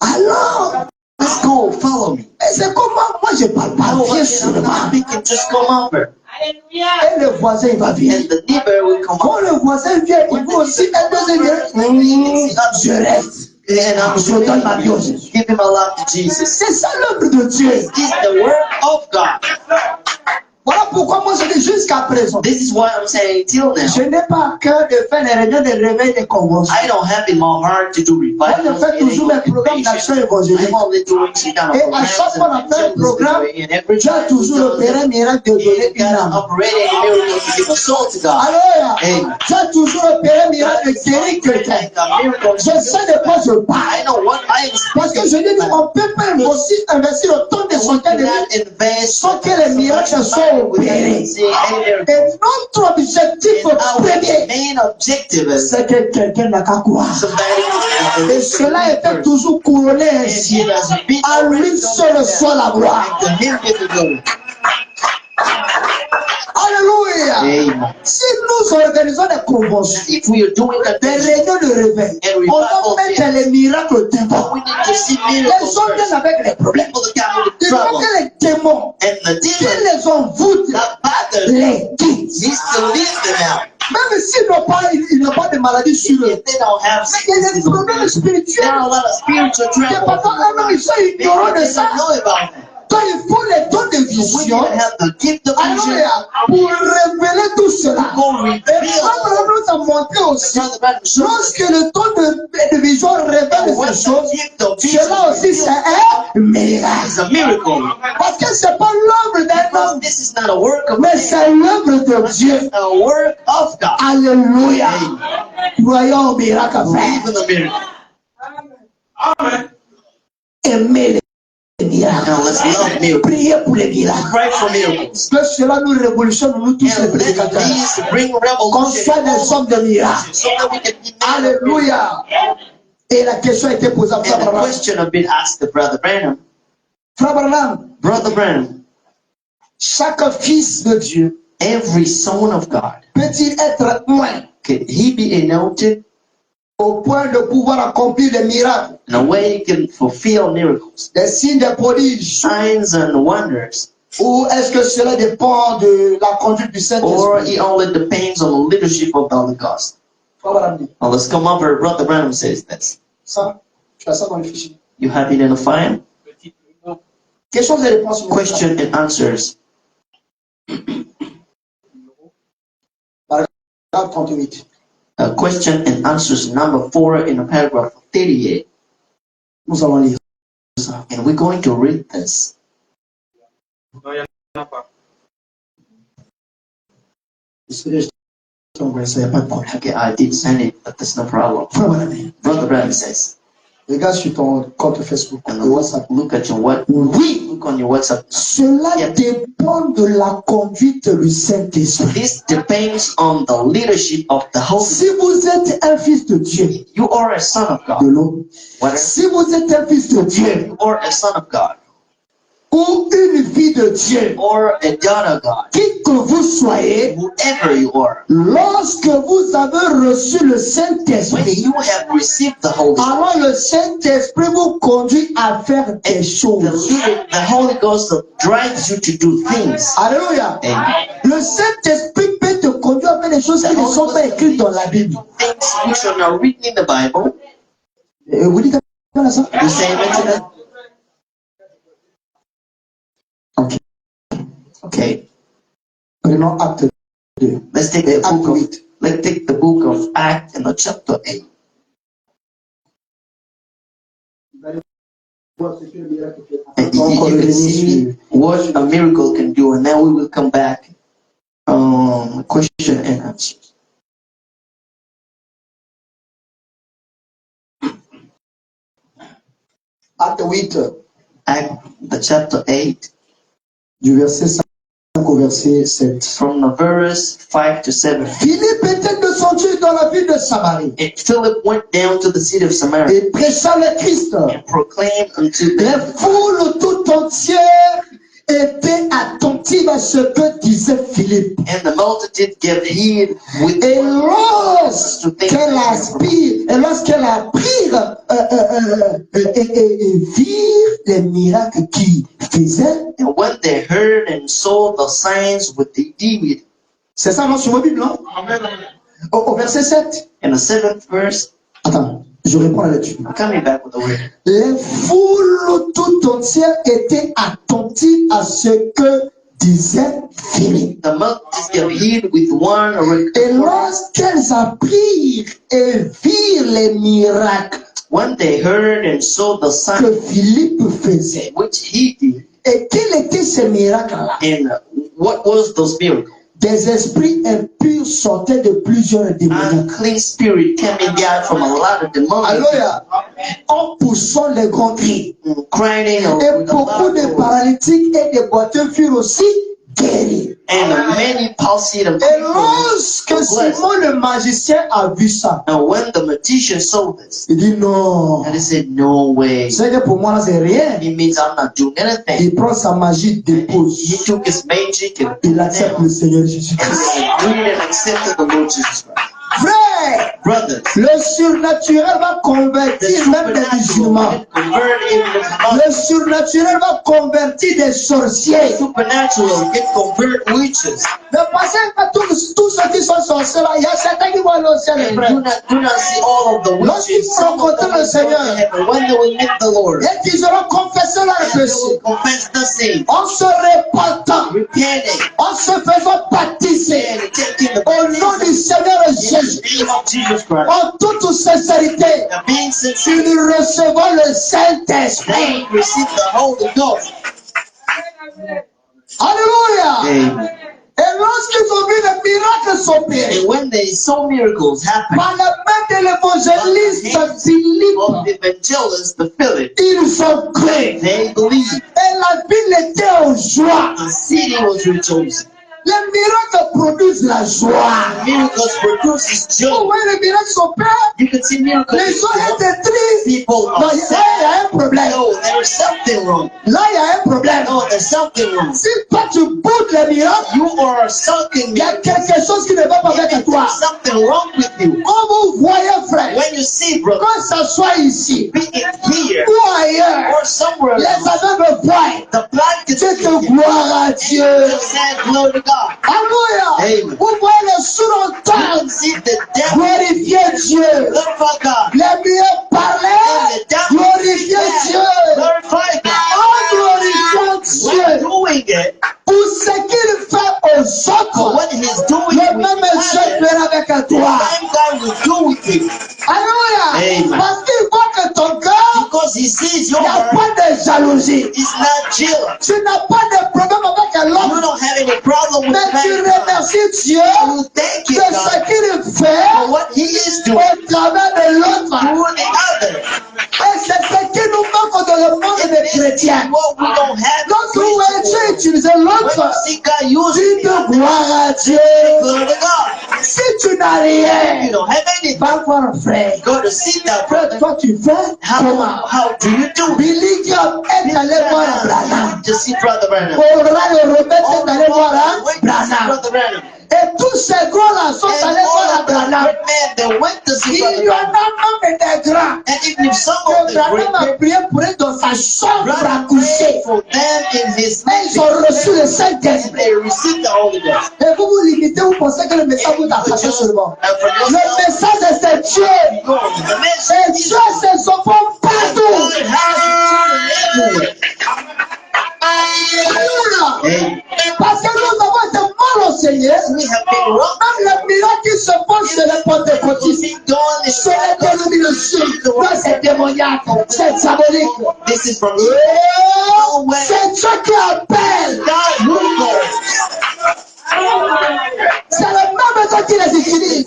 Allons. Let's go. Follow me. Et c'est comment moi je parle pas. Oh, Viens I'm seulement. not speaking. Just come over. Et le voisin il va venir. And the neighbor will come Quand over. le voisin vient, il va aussi un deuxième miracle. Je reste. And I'm Je donne ma vie au Jésus. give him a lot to Jesus. C'est ça l'œuvre de Dieu. This is the word of God. Voilà pourquoi moi je dis jusqu'à présent. This is why I'm saying till now. Je n'ai pas à cœur de faire les réunions de réveil des conventions. I don't have in my heart to do Moi je revivals. fais toujours mes programmes d'action évangélique. I'm only doing some kind of Et à chaque fois qu'on a fait un programme, and every Dieu a time toujours opéré un miracle de donner God une âme. operating a miracle to give a soul to God. Alors, Amen. Dieu a toujours opéré un miracle de guérir quelqu'un. Je sais de quoi je I parle. know what I am Parce que je dis qu'on ne peut pas aussi investir autant de son temps de vie sans que les miracles soient opérés. Et notre objectif premier, main objective is c'est que quelqu'un n'a qu'à croire. somebody Et cela était toujours couronné ainsi. À lui seul soit la gloire. to him give the glory. Alléluia. Amen. Si nous organisons des conventions, If we are doing des that, réunions de réveil, on va mettre les miracles devant. we need to see Les miracles hommes viennent first. avec les problèmes. People that come with Il faut trouble que les démons and the qui demons les envoûtent that bother les quittent. needs to leave them out. Même s'ils n'ont pas de maladie sur eux. If they don't have Mais il y a des sicknesses, problèmes there spirituels. are a lot of spiritual Et trouble. pendant un an, ils sont They ignorants de don't ça. know about that. Quand il faut les dons de We need vision, to have the gift of vision. alléluia, pour révéler tout cela. Go Et reveal. Abraham nous a montré aussi, Brother Branham showed us lorsque le don de vision révèle what ces choses, the gift of vision cela aussi c'est un miracle. is a miracle. Parce que c'est pas l'œuvre d'un Because homme, this is not a work of mais man, c'est l'œuvre de Dieu. it's a work of God. Alléluia. Croyons au miracle, frère. Believe in the miracle. Aimer les miracles. Now let's love miracles. Priez pour les miracles. Pray for miracles. Que cela nous révolutionne, nous tous les And let prédicateurs. these bring Qu'on revolution soit des hommes de miracles. so that we can be men of miracles. Alléluia. Et la question a été posée à Frère And the Branham. question has been asked to Brother Branham. Frère Branham, Brother Branham, chaque fils de Dieu every son of God, peut-il être loin can he be anointed au point de pouvoir accomplir des miracles, in a way he can fulfill miracles, des signes, des prodiges? signs and wonders? Ou est-ce que cela dépend de la conduite du Or Saint-Esprit? it only depends on the leadership of the Holy Ghost? Frère Branham dit, Now let's come over. Brother Branham says this. ça, tu as ça dans le fichier. You have it in a file? Questions et réponses. Question and answers. Paragraphe 38. Question and answers number 4 in a paragraph 38. Nous allons lire ça. And we're going to read this. Je vais t'envoyer ça, il n'y a pas de problème. Okay, I did send it, but that's no problem. Frère Branham dit, Brother Branham says, regarde sur ton compte Facebook and et WhatsApp. look at your what? Oui, Look on your WhatsApp. cela dépend de la conduite du Saint-Esprit. This depends on the leadership of the Holy Si vous êtes un fils de Dieu, You are a son of de God. l'eau, Whether si vous êtes un fils de Dieu, you are a son of God, ou une fille de Dieu, or a daughter of God, qui que vous soyez, whoever you are, lorsque vous avez reçu le when Saint-Esprit, you have received the Holy Ghost, alors le Saint-Esprit vous conduit à faire des choses. the Holy Ghost drives you to do things. Alléluia. Amen. Le Saint-Esprit peut te conduire à faire des choses qui ne sont pas écrites dans la Bible. Things which are not written in the Bible. Vous dites ça? You say amen to that? Ok. Okay. Prenons acte 2. Let's take the book of Acts in the chapter 8. And you can see what a miracle can do, and then we will come back. Question and answer. Acte 8. Act the chapter 8. Du verset 5 au verset 7. From the verse 5 to 7. Philippe était descendu dans la ville de Samarie. And Philip went down to the city of Samaria Et prêcha le Christ. and proclaimed unto Les them. foules tout entières étaient attentives à ce que disait Philippe. And the multitude gave heed with Et lorsqu'elle apprirent et virent les miracles qu'il faisait. and when they heard and saw the signs which they did. C'est ça, non, sur ma Bible, non? Au verset 7. In the 7th verse, Attends, je réponds là-dessus. I'm coming back with the word. Les foules tout entières étaient attentives à ce que disait Philippe. The multitudes gave heed with one Et lorsqu'elles apprirent et virent les miracles when they heard and saw the que signs Philippe faisait. which he did. Et quels étaient ces miracles-là? And what was those miracles? Des esprits impurs sortaient de plusieurs démons. Unclean spirit coming down from a lot of demons, Alléluia. En poussant les grands cris. crying Et with a beaucoup loud de voice. paralytiques et de boiteux furent aussi guéris. And many palsied and Et people lorsque were blessed. Simon le magicien a vu ça, And when the magician saw this, il dit non. and he said, "No way. C'est que pour moi, là, c'est rien. It means I'm not doing anything." Il prend sa magie, dépose. He took his magic and Il accepte le Seigneur Jésus-Christ. agreed and accepted the Lord Jesus Christ. Frère, Brothers, le surnaturel va the convertir même des supernatural musulmans. can convert even the Le surnaturel va convertir des sorciers. supernatural can convert witches. Ne pensez pas tous ceux qui sont sorciers là. Il y a certains qui vont aller au ciel, les And frères. do not see all of the Lorsqu'ils witches. Some of them rencontrent le will go to Seigneur, heaven when they will meet the Lord. et qu'ils auront confessé leurs And they péchés, will confess the sin, en se repentant, repenting, en se faisant baptiser and taking the au nom du Seigneur in Jésus, the name of Jesus Christ. en toute sincérité, And being sincere, ils recevront le Saint-Esprit. they receive the Holy Ghost. Alléluia. Amen. Et lorsqu'ils ont vu les miracles s'opérer, And when they saw miracles happen, par la main de l'évangéliste of Philippe, the evangelist, the Philip, ils ont cru. they believed. Et la ville était en joie. The city was rejoicing. Les miracles produisent la joie. Miracles produces Vous joy. voyez les miracles s'opèrent, You can see miracles. les gens étaient tristes. People Non, are il y sad. a un problème. No, there's something wrong. Là, il y a un problème. No, there's something wrong. Si toi tu boudes les miracles, You are something. il y a quelque chose qui ne va pas avec toi. There's something wrong with you. Quand vous voyez, frère, When you see, brother, quand ça soit ici be it here ou ailleurs, or somewhere les else, aveugles voient. the blind can C'est see que it. gloire à Dieu. Just say glory to God. Alléluia. Amen. Vous voyez les sourds You entendre, can see the devil. glorifier Dieu. Glorify God. Les mieux parler, glorifier Dieu. Glorify God. En glorifiant When Dieu doing it, pour ce qu'il fait aux for autres, what he's doing le with même Dieu others, fera avec the toi. same God will do with you. Alléluia. Amen. Parce qu'il voit que ton cœur, Because he sees il your n'y a heart pas de jalousie. is not jealous. Tu n'as pas de problème avec You l'homme, don't have any problem with mais tu mankind. remercies Dieu You thank de you, ce God, qu'il for fait what he is doing au travers de l'autre. through the other. Et c'est ce qui nous manque dans le monde des chrétiens. What we don't have. Lorsque vous voyez Dieu utiliser When l'autre, you see God using dis de gloire à Dieu. glory to God. Si tu n'as rien, You don't have anything. va voir un frère. Go to see that Frère, brother. toi tu fais comment? How do you do it? Billy Graham est allé voir Abraham. To see Brother Branham. Pour le remettre, All est allé voir went to see Abraham. Brother Branham. Et tous ces grands-là sont And allés voir all of the Abraham. great men, they went to see Il Brother y en a Branham. même des grands. And even if some of Que the great Abraham a men, prié pour eux dans sa chambre à Branham coucher. prayed for them in his Et ils ont reçu le Saint-Esprit. and they received the Holy Ghost. Et vous vous limitez, vous pensez que le message vous appartient seulement. And for Le yourself, message c'est Dieu. the Et message Dieu ses enfants partout. God has you everywhere. Alléluia. Amen. Parce que nous avons été mal enseignés. We have been wrong. Même les miracles qui se font chez les pentecôtistes. C'est la dénomination. Non, c'est démoniaque. C'est diabolique. This is from Oh, c'est Dieu qui appelle. God who calls. C'est le même Dieu qui les utilise.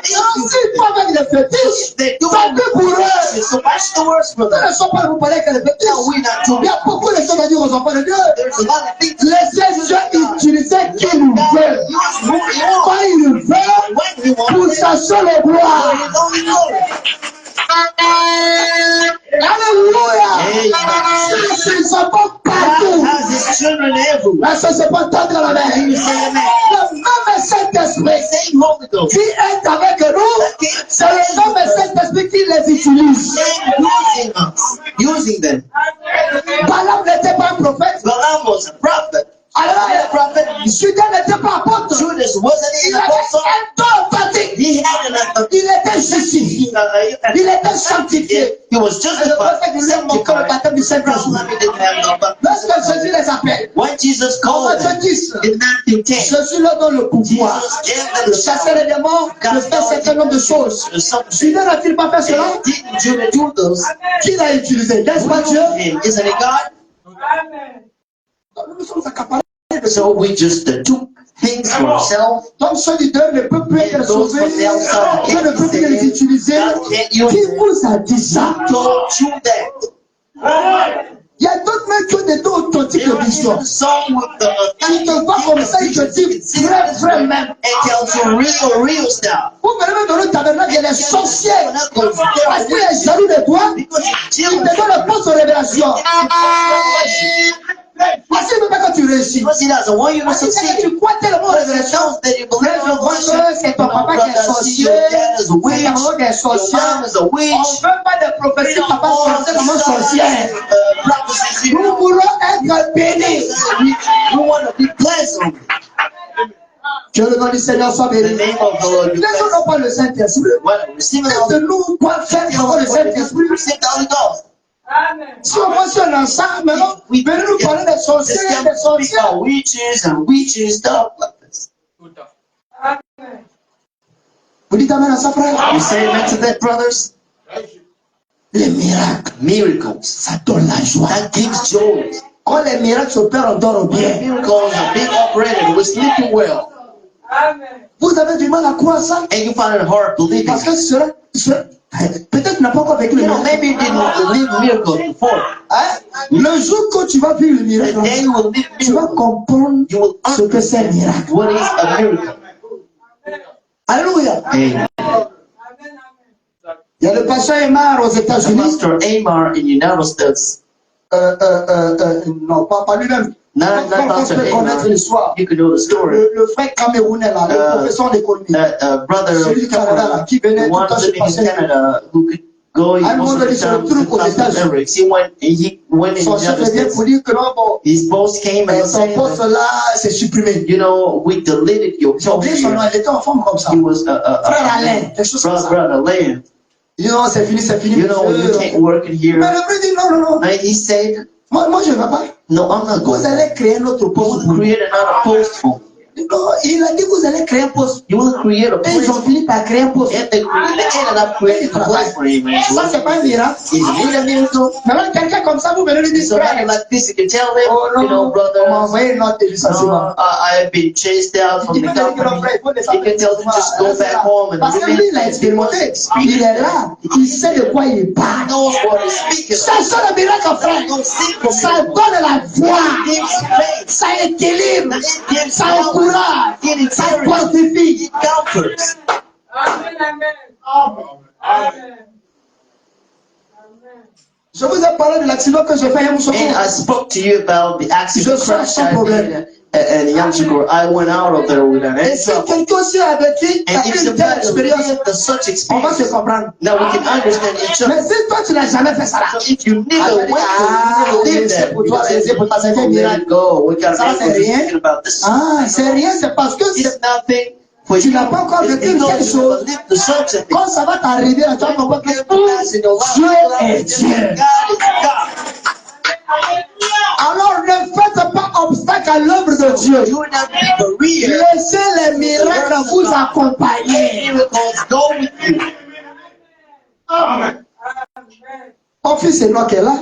S'ils peuvent avec les fétiches, They do tant pis pour eux. so watch the words for Nous them. ne sommes pas vous parler que les fétiches. No, we're not too. Il y a beaucoup de choses à dire aux enfants de Dieu. There's a lot of things Laissez Dieu utiliser qui il veut. use who he Quand wants, il veut, when he wants, pour sa seule gloire. for his only glory. Alléluia. Ses enfants God partout. has his children everywhere. La chose n'est pas tendre à la main. You say amen. Le même Saint-Esprit Same Holy Ghost. qui est avec nous, c'est le même Saint-Esprit qui les utilise. Using us, using them. Balaam n'était pas un prophète. Balaam was a prophet. Alléluia. Judas n'était pas apôtre. Judas wasn't Il an avait apostle. un don authentique. He had an Il était justifié. Il était sanctifié. He was Et le prophète disait justified. mon corps le baptême du Saint-Esprit. Balaam didn't have no but Lorsque Jésus les appelle, when Jesus en called them Matthieu 10, in Matthew 10, Jésus leur donne le pouvoir Jesus gave them de the chasser les démons, de faire un certain nombre de choses. Judas n'a-t-il pas fait cela? Didn't Judas do those? Qui l'a utilisé? N'est-ce pas Dieu? Isn't it God? Nous sommes accaparés de ça. So we just took things for ourselves. Donc ce leader ne peut plus être sauvé. Dieu ne peut plus les utiliser. Qui vous a dit ça? Told you that. Il y a d'autres mecs qui ont des dons authentiques de vision. Song with the Ils te voient comme ça, ils te disent vrai, vrai même. and tells you real stuff. Vous venez même dans le tabernacle, il y a des sorciers. Parce qu'il est jaloux de toi, Because il you te donne le poste de révélation. Parce qu'il ne veut pas que tu réussisses. Because he doesn't want you to Parce que succeed. tu crois tellement en Because he révélation. knows that you Mais believe je in vois worship. que c'est ton papa qui est Brother, see sorcier, your dad is a c'est witch. ta maman qui est Your sorcière. mom is a On witch. ne veut pas de prophétie, papa sorcier, maman sorcière. Prophecies. Nous voulons être bénis. We want to be blessed. Que le nom du Seigneur soit The béni. name of the Lord. Laissons-nous pas le Saint-Esprit. Well, receive it all. Laissez-nous quoi faire pour le Saint-Esprit. Receive the Holy Ghost. Si on mentionne ensemble, maintenant, venez nous parler des sorciers, des There's sorciers. witches and witches, stuff like this. Vous dites amen à ça, frère? You say amen to that, brothers? Les miracles, Miracles. ça donne la joie. That gives joy. Quand les miracles s'opèrent, on dort bien. Miracles are being operated. We're sleeping well. Vous avez du mal à croire ça? And you find it hard believing. Parce que peut-être tu n'as pas encore vécu le You know, miracle. maybe you didn't live miracles before. Hein? Le jour que tu vas vivre le The miracle, day you will live tu vas miracles, comprendre you will ce que c'est un understand miracle. what is a miracle. Alléluia. Amen. Il y a le pasteur Aymar aux États-Unis. Pastor Amar in United States. Non, pas lui-même. Not On peut Pastor connaître Amar. l'histoire. You can know the story. Le frère camerounais là, le professeur d'économie. Brother Celui du Canada là, qui venait the tout le one temps se living in passer. Canada who could go À un moment most of donné, the c'est le time truc to aux États-Unis. Emirates. He went in Son chef United vient pour States. dire que non, bon, His boss came and son said, poste là, c'est supprimé. you know, we deleted your J'ai oublié son nom, post. il était en forme comme ça. He was Frère Alain, quelque chose comme ça. brother Land. Il dit non, c'est fini, c'est fini. You know, you can't work in Mais here. le frère dit non, non, non. And he said, Moi je ne vais pas. no, I'm not Vous going. allez créer un autre You poste. will create another post for me. Non, il a dit vous allez créer un poste. You will create a Et ils ont place. fini par créer un poste. And they ended up creating a place for him. Ça, c'est pas un miracle. Is it a miracle? Maintenant, quelqu'un comme ça, vous venez lui dire, So frère, man like this, you can tell them, oh you know, non, brother, on m'a envoyé une note de licenciement. no, I have been chased out from Il the dit, non, company. frère, il faut You descendre. can tell them just go back home and Parce que lui, il a expérimenté. Il est là. Il sait de quoi il parle. knows what he's speaking. Ça, c'est le miracle, frère. Ça donne la voix. Ça équilibre. Ça encourage. Ça fortifie. It comforts. Je vous ai parlé de l'accident que j'ai fait à Yamoussoukro. And I spoke to you about the accident crash I did in Yamoussoukro. I went out of there with an Et si quelqu'un aussi a vécu une telle expérience, such on va se experience, comprendre. now we can understand each other. Mais si toi tu n'as jamais fait ça là, So if you never went to live c'est that, pour toi, c'est pour toi, c'est un let miracle. it go. We got Ça, c'est rien. thinking about this. Ah, c'est rien, c'est parce que It's nothing for tu you. n'as pas encore vécu It's une because telle you never chose. lived the something. Quand ça va t'arriver, là, tu vas comprendre que Dieu est Dieu. God is God. Alors ne faites pas obstacle à l'œuvre de Dieu. You will not be career. Laissez les miracles vous accompagner. Miracles go with you. Mon fils Enoch est là.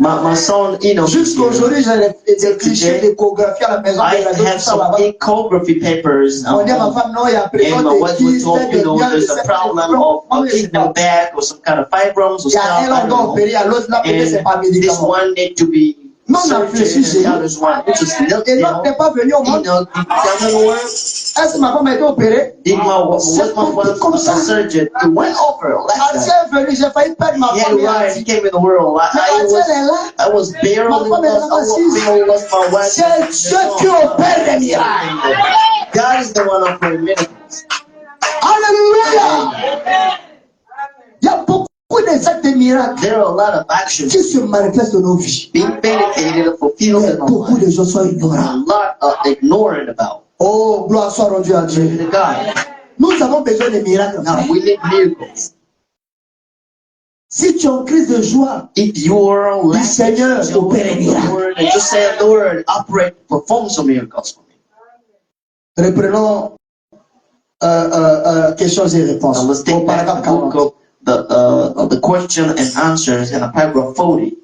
My son, Jusqu'à aujourd'hui, j'ai des clichés d'échographie à la maison. I have some echography papers. On dit à ma femme, non, il y a And my wife was told, there's a problem of kidney back or some kind of fibromes or Il y a stuff. un, I on doit don't opérer, à l'autre, là, peut-être c'est pas know. And this médicament. one need to be Non, surgery, and the other's one which is milk. Enoch n'est pas venu au monde. Est-ce que ma femme a été opérée? Was my wife a surgeon? It went over like Quand elle that. est venue, j'ai failli perdre ma Yeah, femme. right. He came in the world. I was barely lost my wife. C'est Dieu qui opère les miracles. God is the one operating miracles. Alléluia. Il y a beaucoup d'actes de miracles There are a lot of actions qui se manifestent dans nos vies. being vindicated and fulfilled Mais in our beaucoup life. de gens sont A ignorants. lot of ignoring about. Oh, gloire soit rendue à Glory Dieu. to God. Nous avons besoin de miracles. Now we need miracles. Si tu es en crise de joie, If you are lacking Seigneur, joy opère un in the miracle. word and just say, Lord, operate, perform some miracles for me. reprenons questions et réponses. Now let's Au take back paragraphe the book 40. of the question and answers in a paragraph 40.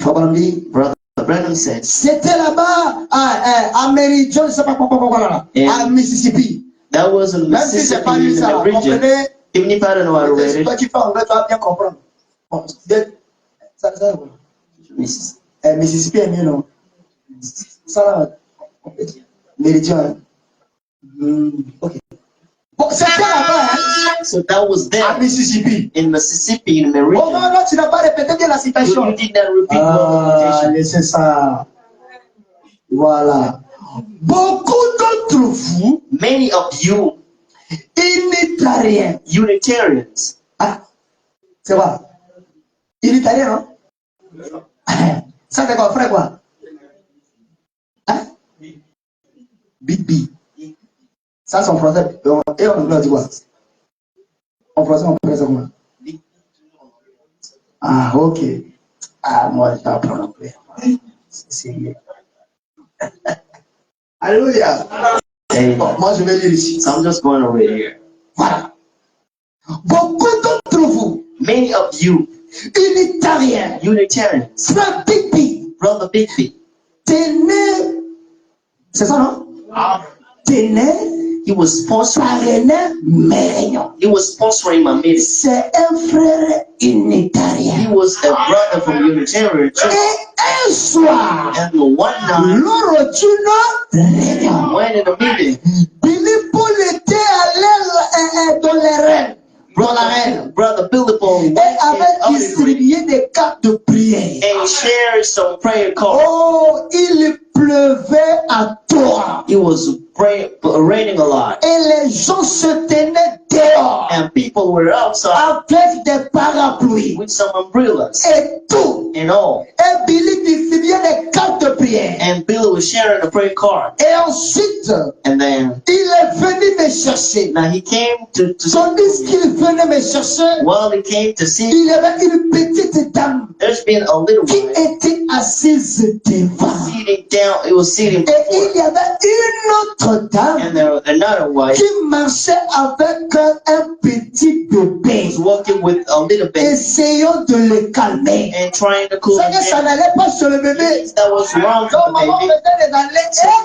Frère Branham dit, Brother Branham said, c'était là-bas à Meridian, je ne sais pas pourquoi, là, à Mississippi. that was in Même si c'est pas Mississippi, lu in ça, the region. comprenez, Even if I don't know how to read c'est toi it, qui fais anglais, tu vas bien comprendre. Bon, ça, Mississippi est mieux, non? Ça là, Meridian. Ok. Bon, c'était là-bas, hein, so that was à there Mississippi. in Mississippi, in the Oh region. non, non, tu n'as pas répété bien la citation. You did not repeat Ah, the quotation. laissez ça. Voilà. Beaucoup d'entre vous, Many of you unitariens. Unitarians, Ah, c'est quoi? Unitarien, non? Ça, c'est quoi, frère, quoi? Hein? Bibi. Ça, c'est en français. Et en anglais, on dit quoi? En français, on appelle ça comment? Ah, ok. Ah, moi, je vais apprendre l'anglais. C'est sérieux. Alléluia. Bon, moi, je vais lire ici. so I'm just going to read here. Voilà. Beaucoup d'entre vous, Many of you unitariens, Unitarians, frère Bibi, Brother Bigby, tenez, c'est ça, non? Tenez, he was sponsoring. parrainez mes réunions. He was sponsoring my meeting. C'est un frère He unitarien. was a brother from Unitarian Church. Et un soir, And one night, lors d'une réunion, when in a meeting, Billy Paul était allé dans les rêves, dans la reine, Brother Billy Paul et avait distribué des cartes de prière. and shared some prayer cards. Oh, il pleuvait à toi. He was raining a lot, Et les gens se tenaient dehors and people were outside avec des parapluies with some umbrellas et tout. and all. Et Billy distribuait des cartes de prière. And Billy was sharing a prayer card. Et ensuite, And then il est venu me chercher. now he came to Tandis qu'il venait me chercher, while he came to see, il y avait une petite dame there's been a little qui boy était assise devant. sitting down. It was sitting Et before, il y avait une autre dame and there was another wife qui marchait avec un petit bébé, was walking with a little baby essayant de le calmer. and trying to cool C'est him que ça down. n'allait pas sur le bébé. That was wrong Donc with maman the baby. faisait des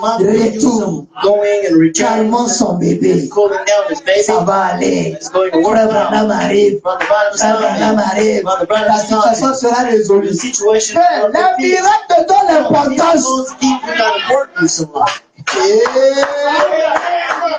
Mom allées et would do retour. some going and returning, Calmons son bébé. cooling down his baby. Ça va aller. It's going to work Frère out. Branham arrive. Brother Branham's Frère Branham coming. arrive. Brother La Branham's situation coming. sera The résolue. situation Mais will le be miracle te donne l'importance. Those people got importance a lot.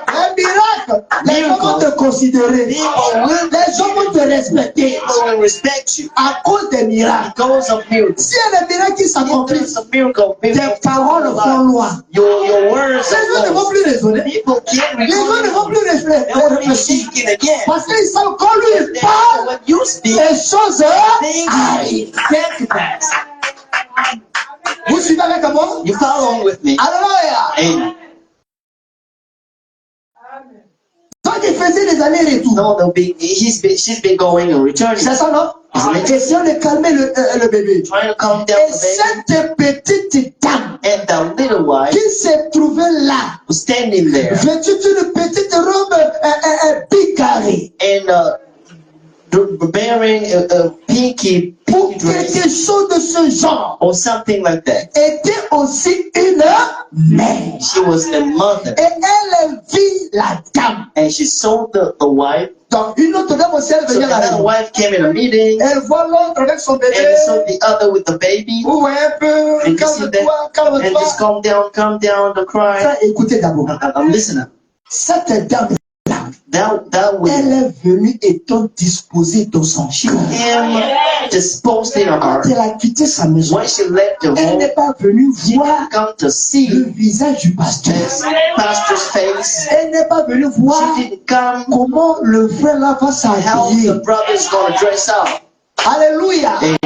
Un miracle. Les gens vont te considérer. People will Les gens vont te respecter People will respect you à cause des miracles. because of miracles. Si il y a des miracles qui If s'accomplissent, there's a miracle, tes paroles font loi. Your words Les gens ne are vont plus raisonner. people can't Les gens ne vont record. plus They won't be réfléchir. thinking again. Parce qu'ils savent quand lui il parle, When you speak, les choses things arrivent. come to pass. Vous suivez avec moi? You follow on with me. Alléluia. Amen. Donc il faisait des allers-retours. No, she's been going and returning. C'est ça, non? Essayons de calmer le bébé. Trying to calm down Et the baby. cette petite dame And the little wife qui s'est trouvée là, was standing there. vêtue d'une petite robe bigarrée, And bearing a pinky pour dress quelque chose de ce genre, or something like that. était aussi une mère. She was a mother. Et elle vit la dame. And she saw the wife. Donc une autre dame aussi, elle So venait à la another maison. wife came in a meeting. Elle voit l'autre avec son bébé. And saw the other with the baby. Ouais, un peu, And you see calme-toi, that? And just calme-toi. calm down, don't cry. Ça, écoutez d'abord. I'm listening. Cette dame, That way, elle est venue étant disposée dans son she cœur. came disposed in her Quand heart. elle a quitté sa maison, When she left the elle home, n'est pas venue she voir didn't come to le see visage du pasteur. his pastor's face. Elle n'est pas venue voir She didn't come comment le frère là va how s'habiller. the brother's gonna dress up. Alléluia. Amen.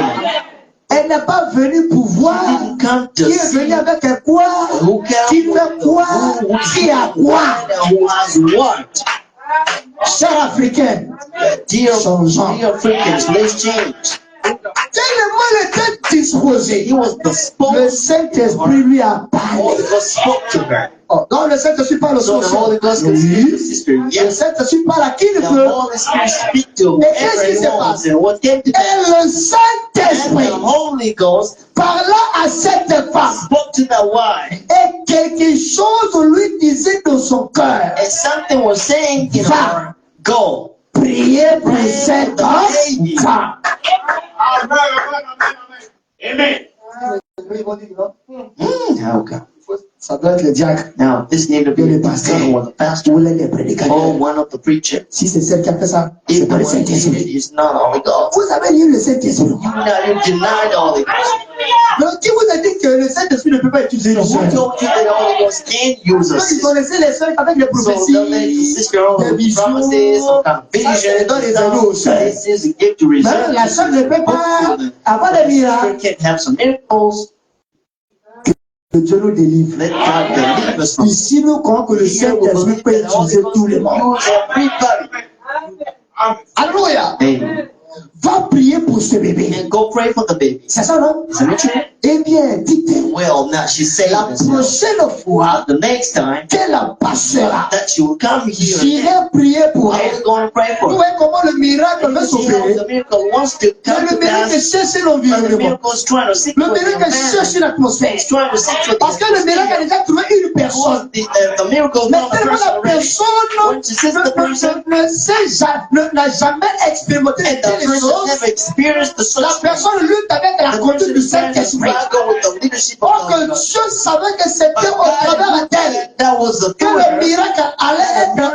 Elle n'est pas venue pour voir She didn't come to qui est venu see avec un quoi, who qui fait quoi, qui a quoi. who has what. Chère africaine, Dear changeant. Africans, let's change. Tellement elle était disposée. He was the Le spokesman. Saint-Esprit lui a The parlé. Holy Ghost spoke to her. Oh, non, le Saint-Esprit parle So aussi. the Holy Ghost can speak to Oui. sister. Le Yes. Saint-Esprit parle à qui il The veut. Holy Spirit speak to Et qu'est-ce qui whoever se he wants. passe? And what came to Et pass? le And Saint-Esprit the Holy Ghost parla à cette femme. spoke to the wife. Et quelque chose lui disait dans son cœur. And something was saying in her, go. Priez pour cette femme. Amen. How come? Ça doit être le diacre. Now, this need to be the pastor or the pastor Ou l'un des or prédicateurs. one of the preachers. Si c'est celle qui a fait ça, If c'est the pas le one who did it Saint-Esprit. is not Holy Ghost, Vous avez lu le Saint-Esprit. you deny the Holy Ghost. Donc, qui vous a dit que le Saint-Esprit ne peut pas utiliser une Who seule? told you that the Holy Ghost can't use Donc, us? ils ont laissé les seuls avec les So prophéties, they'll let the sister on des with visions. promises, some kind of Ça, c'est dans les anneaux aux vision. sœurs. This is a gift to Mais reserve. la sœur ne peut pas avoir des The miracles. sister can't have some miracles. Que Dieu nous délivre. Let God deliver us from Ici, nous croyons que le Here we Saint-Esprit believe peut that the Holy utiliser Ghost tous les can membres. use everybody. Alléluia. Amen. Va prier pour ce bébé. And go pray for the baby. C'est ça, non? Isn't it true? Eh bien, dites-elle, Well, now she's saying la this now. prochaine fois The next time qu'elle passera, that she will come here, j'irai prier pour I elle. will go and pray Vous for her. voyez comment le miracle va You see how s'opérer. the miracle wants to Mais come le to miracle pass, cherche but the l'environnement. miracle is trying to seek Le for the miracle cherche environment. l'atmosphère. It's trying to seek for Parce que le miracle a déjà trouvé une personne. the miracle is Mais not a tellement person la already. personne When she sees the person, n'a jamais expérimenté and the les person choses, never experienced the la such personne lutte avec la the conduite person du is trying to Saint-Esprit. struggle with the leadership Or of que God. Dieu savait que c'était But au travers God d'elle knew that was the que le miracle allait être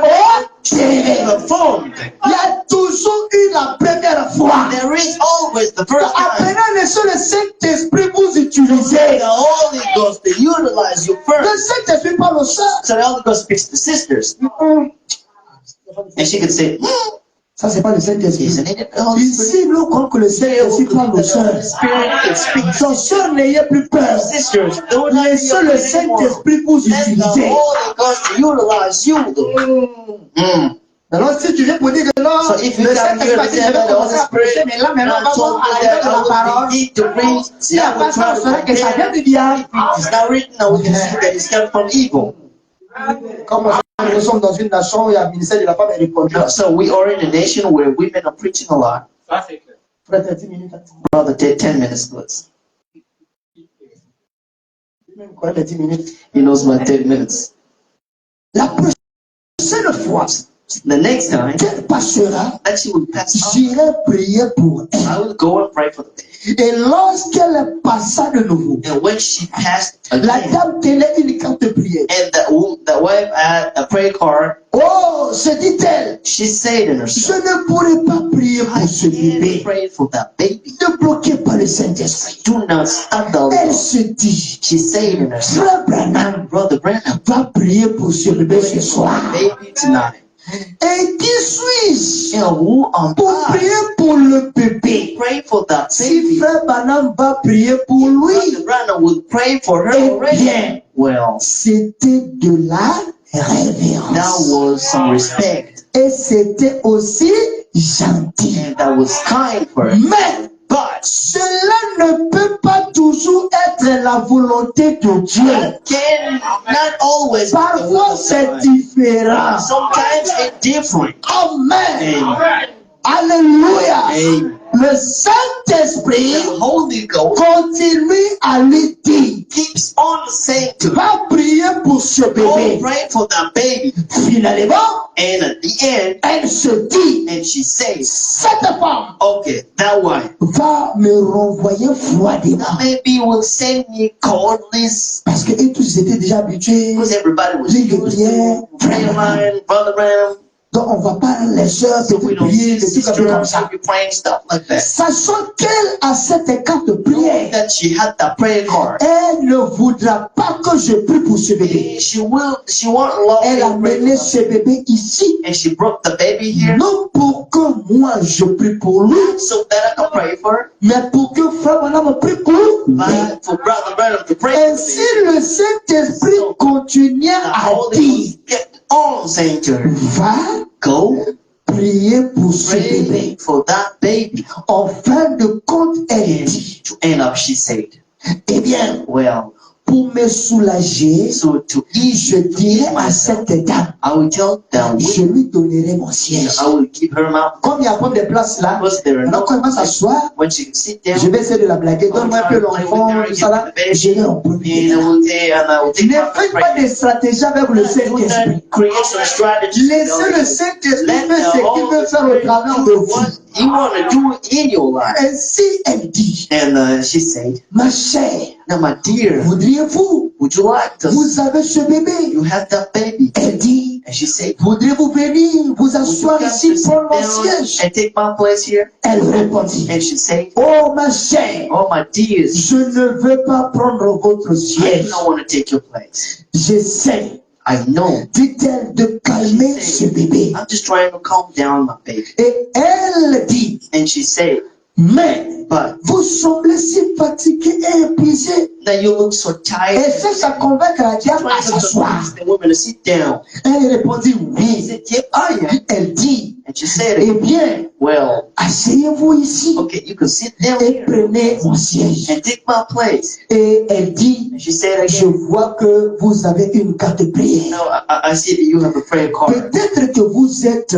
opéré. performed. Il y a toujours eu la première fois. There is always the first time. Apprenez laisser le Saint-Esprit vous utiliser. The Holy Ghost to utilize you Le first. Saint-Esprit parle aux sœurs. So the Holy Ghost speaks to sisters, and she could say, Ça, c'est pas le Saint-Esprit. "Isn't it the Holy Spirit?" Ici, nous croyons que le Saint-Esprit parle aux The sœurs. Holy Spirit can speak to Donc, sœurs, n'ayez plus peur. sisters. Don't let Laissez le Saint-Esprit vous Let the utiliser. Holy Ghost utilize you. Alors, si tu viens pour dire que non, So if you le come Saint-Esprit here a and dit, say je vais that the commencer Holy à prêcher, Spirit mais là, maintenant, not vamos told à you aller that dans la I parole. will begin to preach, Si la that will passion try to sera que ça vient compare. du diable, It's not written, now we can see that it's come from evil. comme nous sommes dans une nation où il y a le ministère de la femme et du conjoint. So we are in a nation where women are preaching a lot. Ça, c'est clair. Frère, 10 minutes. Brother, take 10 minutes, please. Même quand les 10 minutes. He knows my 10 minutes. La prochaine fois The next time qu'elle passera, that she would pass on, j'irai prier pour elle. I would go and pray for the baby. Et lorsqu'elle passa de nouveau, And when she passed la again, dame tenait une carte de prière. and the wife had a prayer card, Oh, se dit-elle, she said in je herself, ne pourrai pas prier I pour ce can't bébé. pray for that baby. Ne bloquez pas le Saint-Esprit. Do not stop the Holy Elle Ghost. se dit, She said in herself, Frère Branham Brother Branham, va prier pour ce bébé ce soir. baby tonight. Et qui suis-je And who am pour I prier pour le bébé? to pray for that Si baby? Frère Branham va prier pour Brother lui, Branham would pray for her eh already. bien, Well, c'était de la that révérence. was some respect, Et c'était aussi gentil. and that was kind for her. Mais But cela ne peut pas toujours être la volonté de Dieu. that can not always be the will Parfois of c'est God. différent. Sometimes it's different. Amen. Amen. Alléluia. Amen. Le Saint-Esprit The Holy Ghost continue à lui dire, keeps on saying to her, va prier pour ce go bébé. pray for that baby. Finalement, And at the end, elle se dit, and she says, cette femme okay, that wife va me renvoyer froidement. maybe will send me coldness, Parce que eux tous étaient déjà habitués. because everybody was Ligne de used prière, to prayer line, Brother Branham. Donc on va pas les sœurs So we don't prier, see des trucs un peu comme sisters ça. be praying stuff like that. Sachant qu'elle a cette carte de Knowing prière, that she had that prayer card. elle ne voudra pas que je prie pour ce bébé. And she won't love Elle a me. mené ce bébé ici, And she brought the baby here non pour que moi je prie pour lui, so that I can pray for her, mais pour que Frère Branham prie pour lui. but for Brother Branham to pray for Ainsi the le Saint-Esprit continue The à Holy dire, Ghost kept on saying to her, va go prier pour ce pray bébé. for that baby. En fin de compte, elle dit, To end up, she said, eh bien, well, pour me soulager, so to ease je dirai à myself, cette dame, I will tell that je lui donnerai mon siège. I will give her my Comme il y a pas de place là, because there are alors no quand elle va s'asseoir, when she can sit down. je vais essayer de la blaguer. Donne-moi un peu l'enfant, tout ça là, je vais en And premier. I will take Ne faites pas des stratégies avec le Saint-Esprit. create some strategies. Laissez le Saint-Esprit Let faire ce the qu'il veut Holy faire au travers de do vous. what you want to do in your life. Ainsi, elle dit, And she said, ma chère, now my dear, voudriez-vous, would you like to, vous avez ce bébé. you have that baby? Elle dit, And she said, voudriez-vous venir vous would you asseoir come ici, to sit prendre mon down siège? and take my place here? Elle répondit, And she said, oh ma chère, oh my dears, je ne veux pas prendre votre I siège. don't want to take your place. J'essaie, I know. dit-elle, de calmer ce bébé. I'm just trying to calm down my baby. Et elle dit, And she said, mais but vous semblez si fatigué et épuisé. now you look so Elle tired. cherche à convaincre la diable Trying à to s'asseoir. convince the woman to sit down. Elle répondit And she oui. said, yep, I am. Elle dit, And she said, eh bien, well, asseyez-vous ici okay, you can sit down et here prenez mon siège. and take my place. Et elle dit, And she said je again, vois que vous avez une carte de prière. no, I see that you have a prayer card. Peut-être que vous êtes,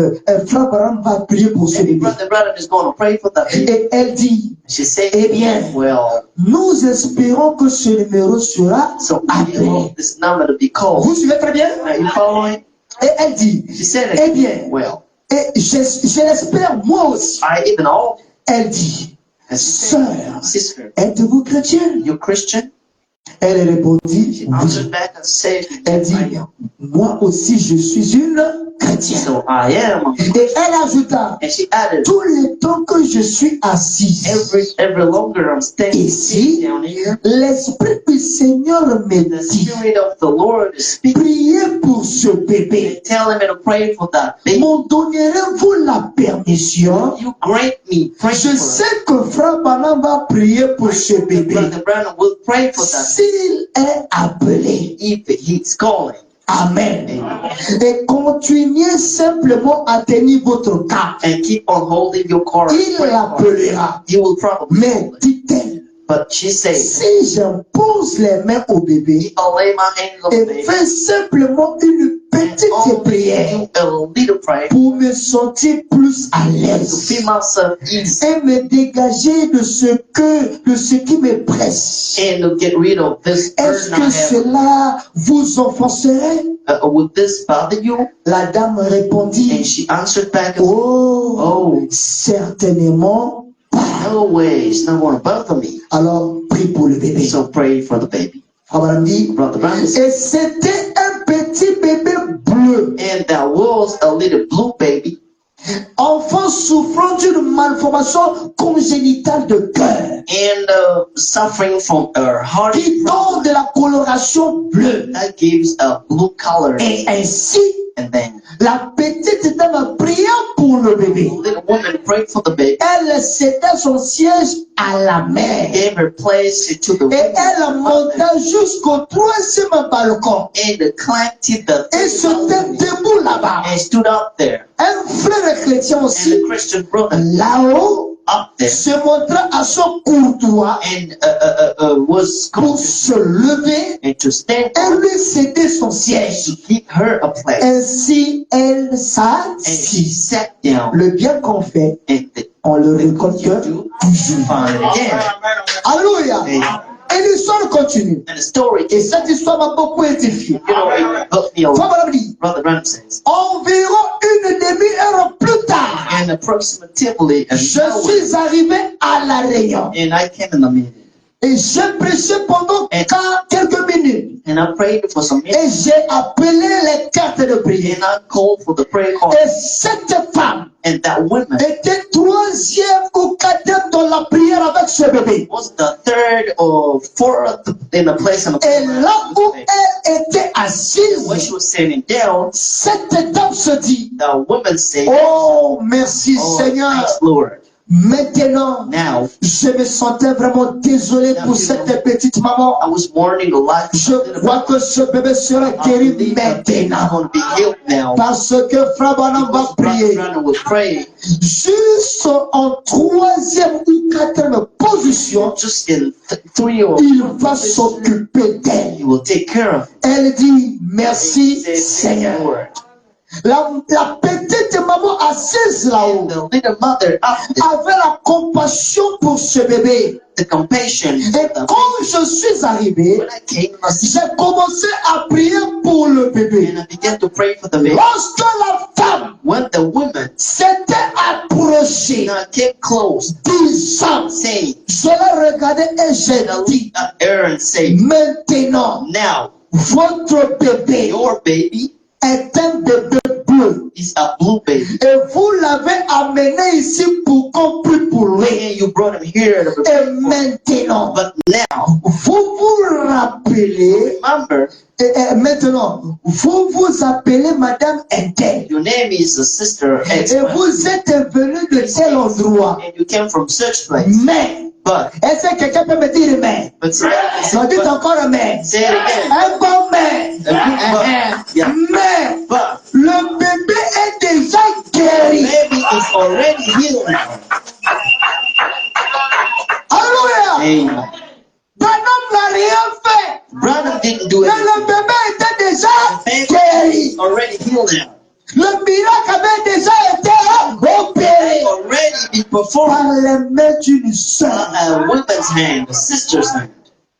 Frère Branham va prier pour ce Maybe bébé. Brother Branham is going to pray for that baby. Et elle dit, She said, eh bien, well, nous espérons que ce numéro sera so I appelé. want this number to be called. Vous suivez très bien? Are you following? Et elle dit, She said eh again, bien, well, et je l'espère moi aussi. I even all. Elle dit, And she said, sœur, sister, êtes-vous chrétienne? you Christian? Elle répondit, She oui. answered back and said, Elle dit, I am. moi aussi je suis une chrétienne. So I am. Et elle ajouta, And she added, tout le temps que je suis assise, every longer I'm staying ici, down here, l'Esprit du Seigneur me the dit, Spirit of the Lord is speaking. priez pour ce bébé. Tell him to pray for that baby. M'en donnerez-vous la permission? You grant me pray Je for sais que Frère Branham va prier pour ce it. bébé. Brother Branham will pray for that S'il est appelé. if he's calling. Amen. Et continuez simplement à tenir votre carte. And keep on holding your card. Il l'appellera. He will probably Mais call it. dit-elle, But she said, si j'impose les mains au bébé I'll lay my hands on the et baby fais simplement une and petite prière a little prayer pour me sentir plus à to l'aise feel myself easy et me dégager de ce qui me presse. and to get rid of this Est-ce burden I que have. cela vous offenserait? Would this bother you? La dame And répondit, she answered back, and oh, certainement pas. no way, it's not going to bother me. Alors, prie pour le bébé. So pray for the baby. Frère Branham dit, Brother Branham said, et c'était un petit bébé bleu, and that was a little blue baby, enfant souffrant d'une malformation congénitale de cœur, and suffering from a heart qui donne problem de la coloration bleue. that gives a blue color. Et ainsi, And then la petite dame pria pour le bébé. the little woman prayed for the baby, Elle céda son siège à la mer. gave her place to the Et elle monta jusqu'au 3e balcon. and climbed to the Et se tint debout là-bas. and stood up there. Un frère chrétien And aussi, the Christian brother là-haut, up there se montra à son courtois and was pour going se lever and to stand et lui céder son siège. to give her a place. Ainsi, elle And she s'assit. sat down Le bien qu'on fait, and the on le récolte you do toujours. find it again. Alléluia. Amen. Et l'histoire continue. And the story Et is, cette histoire m'a beaucoup édifié. you know, it helped me a lot. Frère Branham dit, Brother Branham says, environ une demi-heure plus tard, and approximately an je hour, suis arrivé à la réunion. and I came in the meeting, Et j'ai prêché pendant quelques minutes. and I prayed for some minutes, Et j'ai appelé les cartes de prière. and I called for the prayer card, Et cette femme and that woman était 3e ou 4e dans la prière avec ce bébé. was the third or fourth in the place in the Et prayer. là où elle était When assise, she was sitting down, cette dame se dit, the woman said, oh merci "Oh, Seigneur. thanks, Lord. Maintenant, Now, je me sentais vraiment désolé pour cette petite maman. I was mourning the life of Je crois que ce bébé sera I guéri believe that baby's maintenant. going to be healed now. Parce que Frère Branham va Because Brother prier. Branham was praying Juste en 3e ou 4e position, just in 3 or il va s'occuper d'elle. He will take care of it. Elle dit merci He said, Seigneur. Lord. La petite maman assise là-haut The little mother after avait la compassion pour ce bébé. the compassion. Et quand je suis arrivé, When I came, I j'ai commencé à prier pour le bébé. and I began to pray for the baby. Lorsque la femme When the woman s'était approchée, came close, disant, saying, je l'ai regardé et j'ai dit, Aaron said, maintenant, now votre bébé your baby est un bébé bleu is a blue baby. et vous l'avez amené ici pour qu'on prie pour lui. And you brought him here. Et maintenant, But now, vous vous rappelez, remember, et maintenant, vous vous appelez Madame Intel your name is Sister X. et vous êtes venu de tel endroit. And you came from such place. Mais, But, est-ce que quelqu'un peut me dire mais? On dit encore mais. say it again. Un bon mais. Yeah. Mais, But le bébé est déjà guéri. baby is already healed now. Alléluia. Amen. Branham n'a rien fait. Branham didn't do Mais it. le bébé était déjà Baby guéri. is already healed now. Le miracle avait déjà été opéré Already been performed par les mains d'une sœur. a woman's hand, a sister's hand.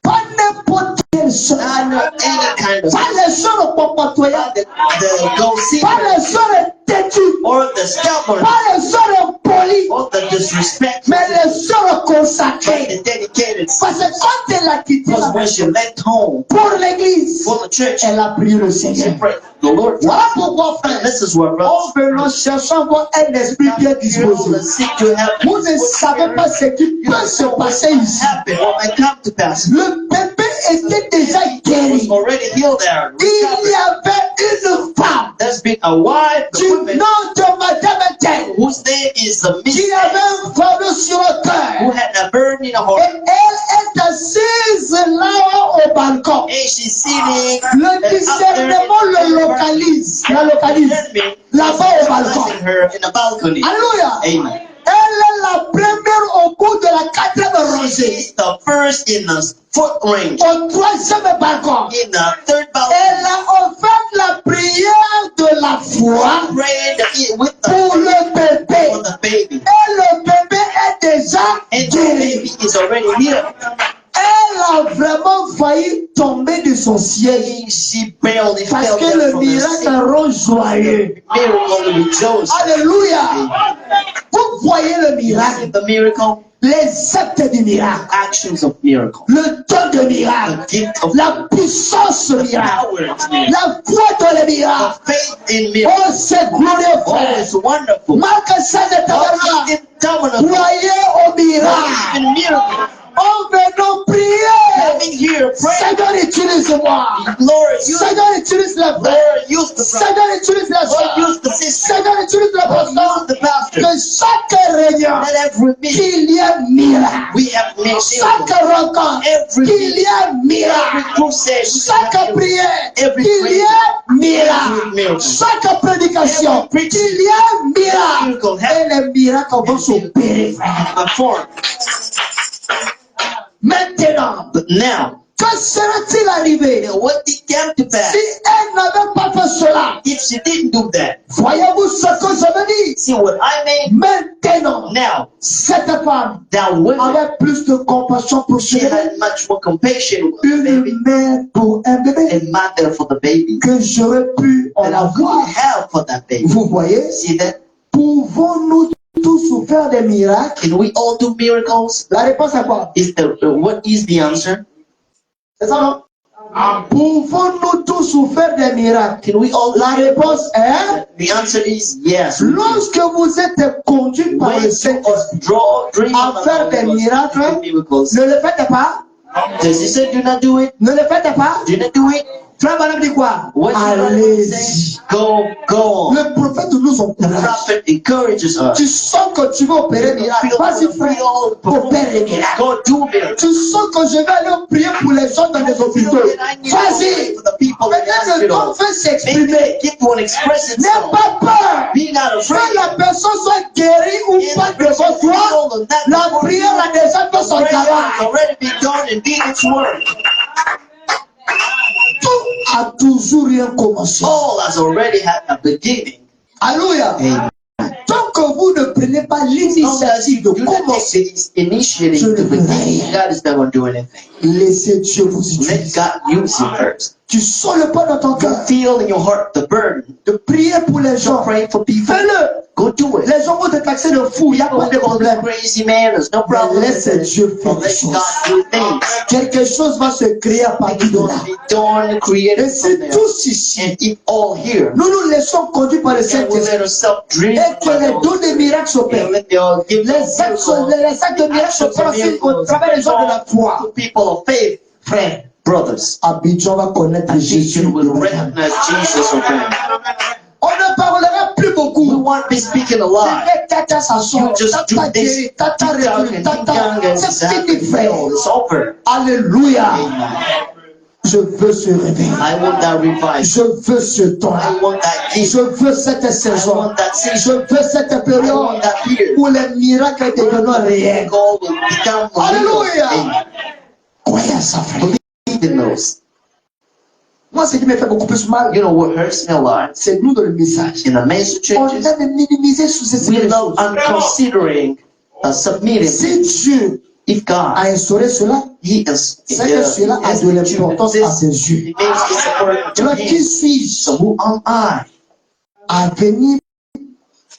Pas n'importe quelle sœur. Not any kind of Pas les sœurs popotoyantes. the gossip Pas les sœurs têtues. or the stubborn Pas les sœurs polies. or the disrespectful, Mais les sœurs but consacrées. the dedicated. Parce que quand elle a quitté Because la when she left home pour l'église, for the church, elle a prié le she Seigneur. prayed the Lord. Voilà pourquoi, frère, This is what en venant chercher à avoir un esprit bien disposé. the sick to have Vous ne savez pas ce qui peut se passer ici. happen or may come to pass. Le bébé était déjà guéri. Was already healed there. Il y avait une femme There's been a wife, the du woman, nom de Madame Ethel whose name is the qui Miss, avait un fardeau sur le who cœur. had a burden in her Et heart. elle est assise là au balcon. And she's sitting Le discernement le localise. La localise. Là-bas au balcon. her in the balcony. Alléluia. Amen. Elle est la première au bout de la 4e rangée. She's the first in the fourth range. Au 3e balcon. In the third balcony. Elle a offert la prière la foi prayed with pour the le bébé. for the baby. Et le bébé est déjà And the guéri. baby is already healed. Elle a vraiment failli tomber de son siège. She barely Parce fell que down le from her miracle seat. rend joyeux. Miracle rejoiced. Alléluia. Vous voyez le You see miracle. the miracle, Les actes du miracle. actions of miracle, Le don de the miracle. gift of La puissance the miracle. power of miracle, La foi dans le miracle. the faith in miracle. Oh, c'est glorieux, Oh, frère. it's wonderful. Marc 16 de Tabernacle. In tabernacle, Croyez au miracle. in miracle, Oh, venons prier. having here, pray. Seigneur, utilise-moi. Lord, use Seigneur, utilise la frère. Lord, use the brother. Seigneur, utilise la Lord, soeur. use the sister. Seigneur, utilise le Lord, pasteur. use the pastor. Que chaque réunion, Let every meeting qu'il y ait miracle. we have made Chaque miracle. rencontre, Every qu'il y ait every miracle. crusade, Chaque prière, Every qu'il y ait miracle. Every miracle. Chaque prédication, Every qu'il y ait miracle. miracle. Et les miracles vont s'opérer, frère. perform. Maintenant, But now, que serait-il arrivé what did come to pass si elle n'avait pas fait cela? if she didn't do that? Voyez-vous ce que je veux dire? See what I mean? Maintenant, Now, cette femme that woman, avait plus de compassion pour ce she bébé. had much more compassion with the Une baby, mère pour un bébé a mother for the baby, que j'aurais pu en and I could avoir. have for that baby. Vous voyez? See that? Pouvons-nous tous faire des miracles? Can we all do miracles? La réponse est quoi? What is the answer? C'est ça, non? Pouvons-nous tous faire des miracles? Can we all do La réponse est The answer is yes. lorsque vous êtes conduit par When le you Saint-Esprit dream à faire des miracles, miracles, ne le faites pas. does he say do not do it? Ne le faites pas. Do not do it? Frère Branham dit quoi? What did God Allez-y. say? Go on. Le prophète nous The encourage. prophet encourages us. Tu sens que tu vas opérer des miracles. Vas-y, frère, opère les miracles. Go do miracles. Tu sens que je vais aller prier pour les gens dans les hôpitaux. Vas-y. For the people in the Peut-être le temps hospital. fait s'exprimer. Give one express N'aie itself. pas peur. Be not Que afraid. la personne soit guérie ou pas devant toi, la prière a déjà fait son Prayer has travail. already been done and did its work. Tout a toujours rien commencé. All has already had a beginning. Alléluia. Amen. Tant que vous ne prenez pas As long as you l'initiative de do not commencer, take the initiative Je to ne ferai begin, rien. God is not going to do anything. laissez Dieu vous Let utiliser. God use you first. Tu sens le pas dans ton You cœur feel in your heart the burden de prier pour les to gens. pray for people. Fais-le. Go do it. Les gens vont te taxer de fou. Il n'y a pas de Don't problème. crazy man. There's no problem. Mais laisse Dieu faire But des let choses. God do things. Quelque chose va se créer à partir It's de going là. to be done, Et created si from there. tous ici, And if all here, nous nous laissons conduire par le and we Saint-Esprit let ourselves dream et que les dons des miracles s'opèrent. and let the give Les actes de miracles s'opèrent aussi au travers des gens de la foi. to people of faith, Frère, brothers. Abidjan va connaître Jésus. You will recognize Jesus again. On ne parlera plus We beaucoup. won't be speaking a lot. Tata s'assoit, You just do tata this. guérit, tata TikTok réduit, and tata. TikTok C'est fini, is frère. It's over. Alléluia. Amen. Je veux ce réveil. I want that revival. Je veux ce temps. I want that gift. Je veux cette I saison. want that Je season. veux cette I période want that year. où les miracles deviennent réels. God will become real. Alléluia. Amen. Croyez à ça, frère. Believe in those. Moi, ce qui me fait beaucoup plus mal, You know what hurts me a lot? c'est nous dans le message. In the major On churches, aime minimiser sous ces we choses. love unconsidering submitting. Si Dieu If God, a instauré cela, He is, c'est que cela a de l'importance à ses yeux. it means it's important to Alors, qui Him. suis-je So who am I? à venir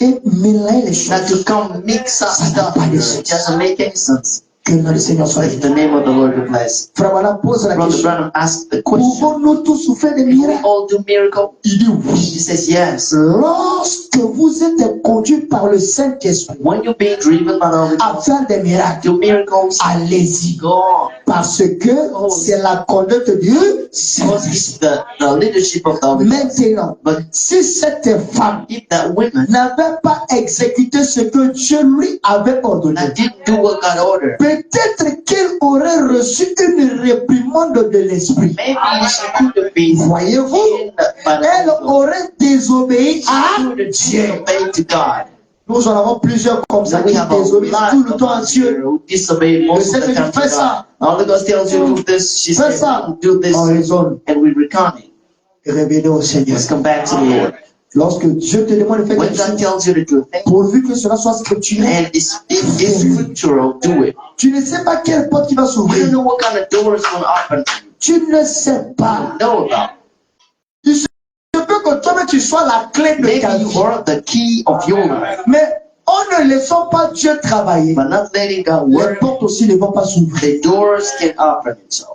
et mêler les Not choses? to come mix up Ça n'a stuff pas de here. sens. It doesn't make any sense. Que le nom du Seigneur soit Let béni. the name of the Lord be blessed. Frère, voilà, pose la Brother question. Branham asked the question. Pouvons-nous tous faire des Can we miracles? all do miracle? Il dit He oui. says yes. Lorsque vous êtes conduit par le Saint-Esprit When you're being driven by the Holy à Ghost, faire des miracles, do miracles. allez-y. Go on. Parce que c'est la conduite du Because Saint-Esprit. it's the leadership of the Holy Ghost. Maintenant, But si cette femme if that woman n'avait pas exécuté ce que Dieu lui avait ordonné, that didn't do what God ordered, peut-être qu'elle aurait reçu une réprimande de l'esprit. maybe she could have been Voyez-vous, in by the elle Holy Ghost. aurait désobéi à She would have Dieu. disobeyed to God. Nous en avons plusieurs comme ça So we qui have a désobéissent lot tout le temps à of Dieu. who disobey most of the time to Fais God. ça. The Holy Ghost tells you do this, she Fais says ça. do this, On raisonne. and we recount it. Révélez au Seigneur. Let's come back to the Lord. Lorsque Dieu te demande de faire When quelque God chose, tells you to do a thing pourvu que cela soit scripturel, and it's scriptural, do it. tu ne sais pas quelle porte qui va You don't s'ouvrir. know what kind of door is going to open for you. Tu ne sais pas. You don't know about it. Il se peut que toi-même tu sois la clé de Maybe ta you vie. are the key of your life, Mais en ne laissant pas Dieu travailler, but not letting God les work, portes aussi ne vont pas s'ouvrir. the doors can open themselves.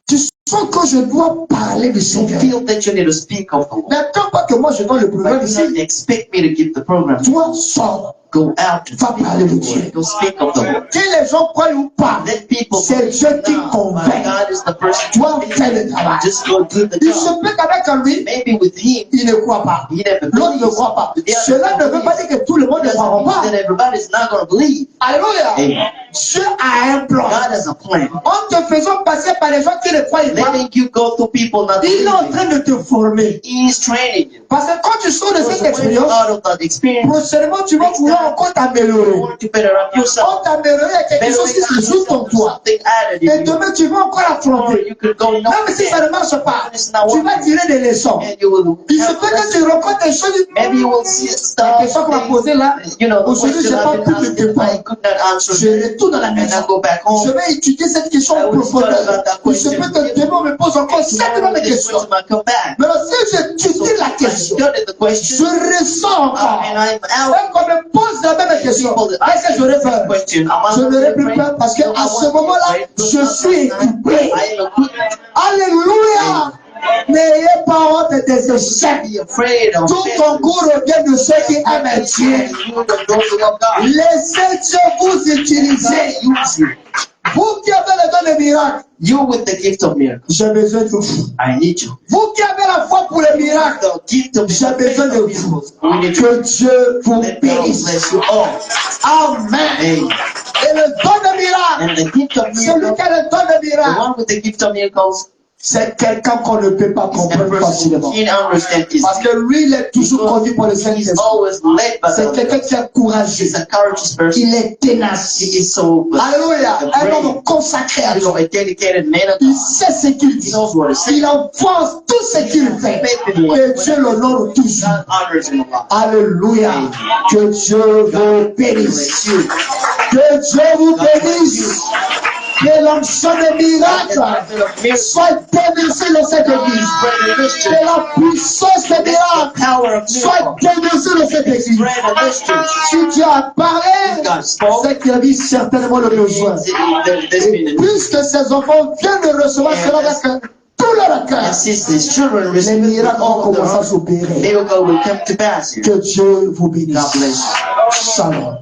Tu sens que je dois parler du You Seigneur. feel that you need to speak of the Lord. N'attends pas que moi je donne le programme But you ici. don't expect me to give the program. Toi, sors. Go out and Va speak parler of de the Dieu. Lord. Go speak of the Lord. Que les gens croient ou pas, Let people c'est Dieu qui now, convainc. God is the person. Toi, fais le travail. Just go do the Il se job. peut qu'avec lui, Maybe with him, il ne croit pas. he never L'autre ne believes. croit pas. The other Cela ne veut pas believes. dire que tout le monde ne Doesn't croira mean pas. that everybody's not going to believe. Alléluia. Amen. Dieu a un plan. God has a plan. En te faisant passer par les gens qui ne croient pas, Letting you go through people not il est en believing. train de te former. He is training you. Parce que quand tu sors de Because cette when you're expérience, out of that experience, prochainement tu vas vouloir encore you t'améliorer. want to better up yourself. En t'améliorer, il y a quelque chose qui se joue en toi. Something added Et in you. demain, tu vas encore Or affronter. you could go no Même si ça ne marche pas, tu vas tirer des leçons. and you will Il se have peut que tu rencontres des choses. maybe you will see La stuff. question qu'on m'a posée là, You know, the aujourd'hui, je question n'ai pas I've pu been te asked, I répondre. could not answer. Je retourne dans la And maison. I go back Je home. vais étudier cette question en profondeur. Il se peut que demain, on me pose encore 7 autres This questions. question might come back. Mais si j'étudie la I question, studied the je question, ressens encore. and I'm Et out. qu'on me pose la même question, People that est-ce que j'aurais ask peur? this question, Je n'aurais plus peur parce qu'à ce moment-là, je suis équipé. I am equipped. Alléluia! N'ayez pas honte des échecs. Be afraid of Tout concours revient de ceux qui aiment Dieu. Laissez Dieu vous utiliser. Vous qui avez le don de miracle, You with the gift of miracle. j'ai besoin de vous. I need you. Vous qui avez la foi pour le miracle, The gift of j'ai besoin de vous. We need you. Que Dieu vous Let God bénisse. bless you all. Amen. Amen. Et le don de miracle, And the gift of celui miracle, qui a le don de the miracle, one with the gift of miracles, c'est quelqu'un qu'on ne peut pas is the comprendre person facilement. who can understand this. Parce que lui, il est toujours conduit par le He's Saint-Esprit. always led by C'est the quelqu'un qui est courageux. He's a courageous person. Il est ténace. He is so Alléluia. Un brave. homme consacré à You know, Dieu. a dedicated man of Il God. sait ce qu'il dit. He knows what to say. Il enfonce tout ce qu'il fait. Et Dieu l'honore toujours. God honors him a lot. Alléluia. Que Dieu vous bénisse. Que Dieu vous bénisse. Que l'onction des miracles soit déversée dans cette église. Que la puissance des miracles Power of soit miracle. déversée dans cette église. Spread of mysteries. Si Dieu a parlé, God spoke. c'est qu'il a dit certainement le besoin. There's been Et a puisque ces enfants viennent de recevoir cela avec tout leur cœur, And since these children les receive miracles vont all of commencer à their s'opérer. miracle will come to pass here. Que Dieu vous bénisse. God bless you. Shalom.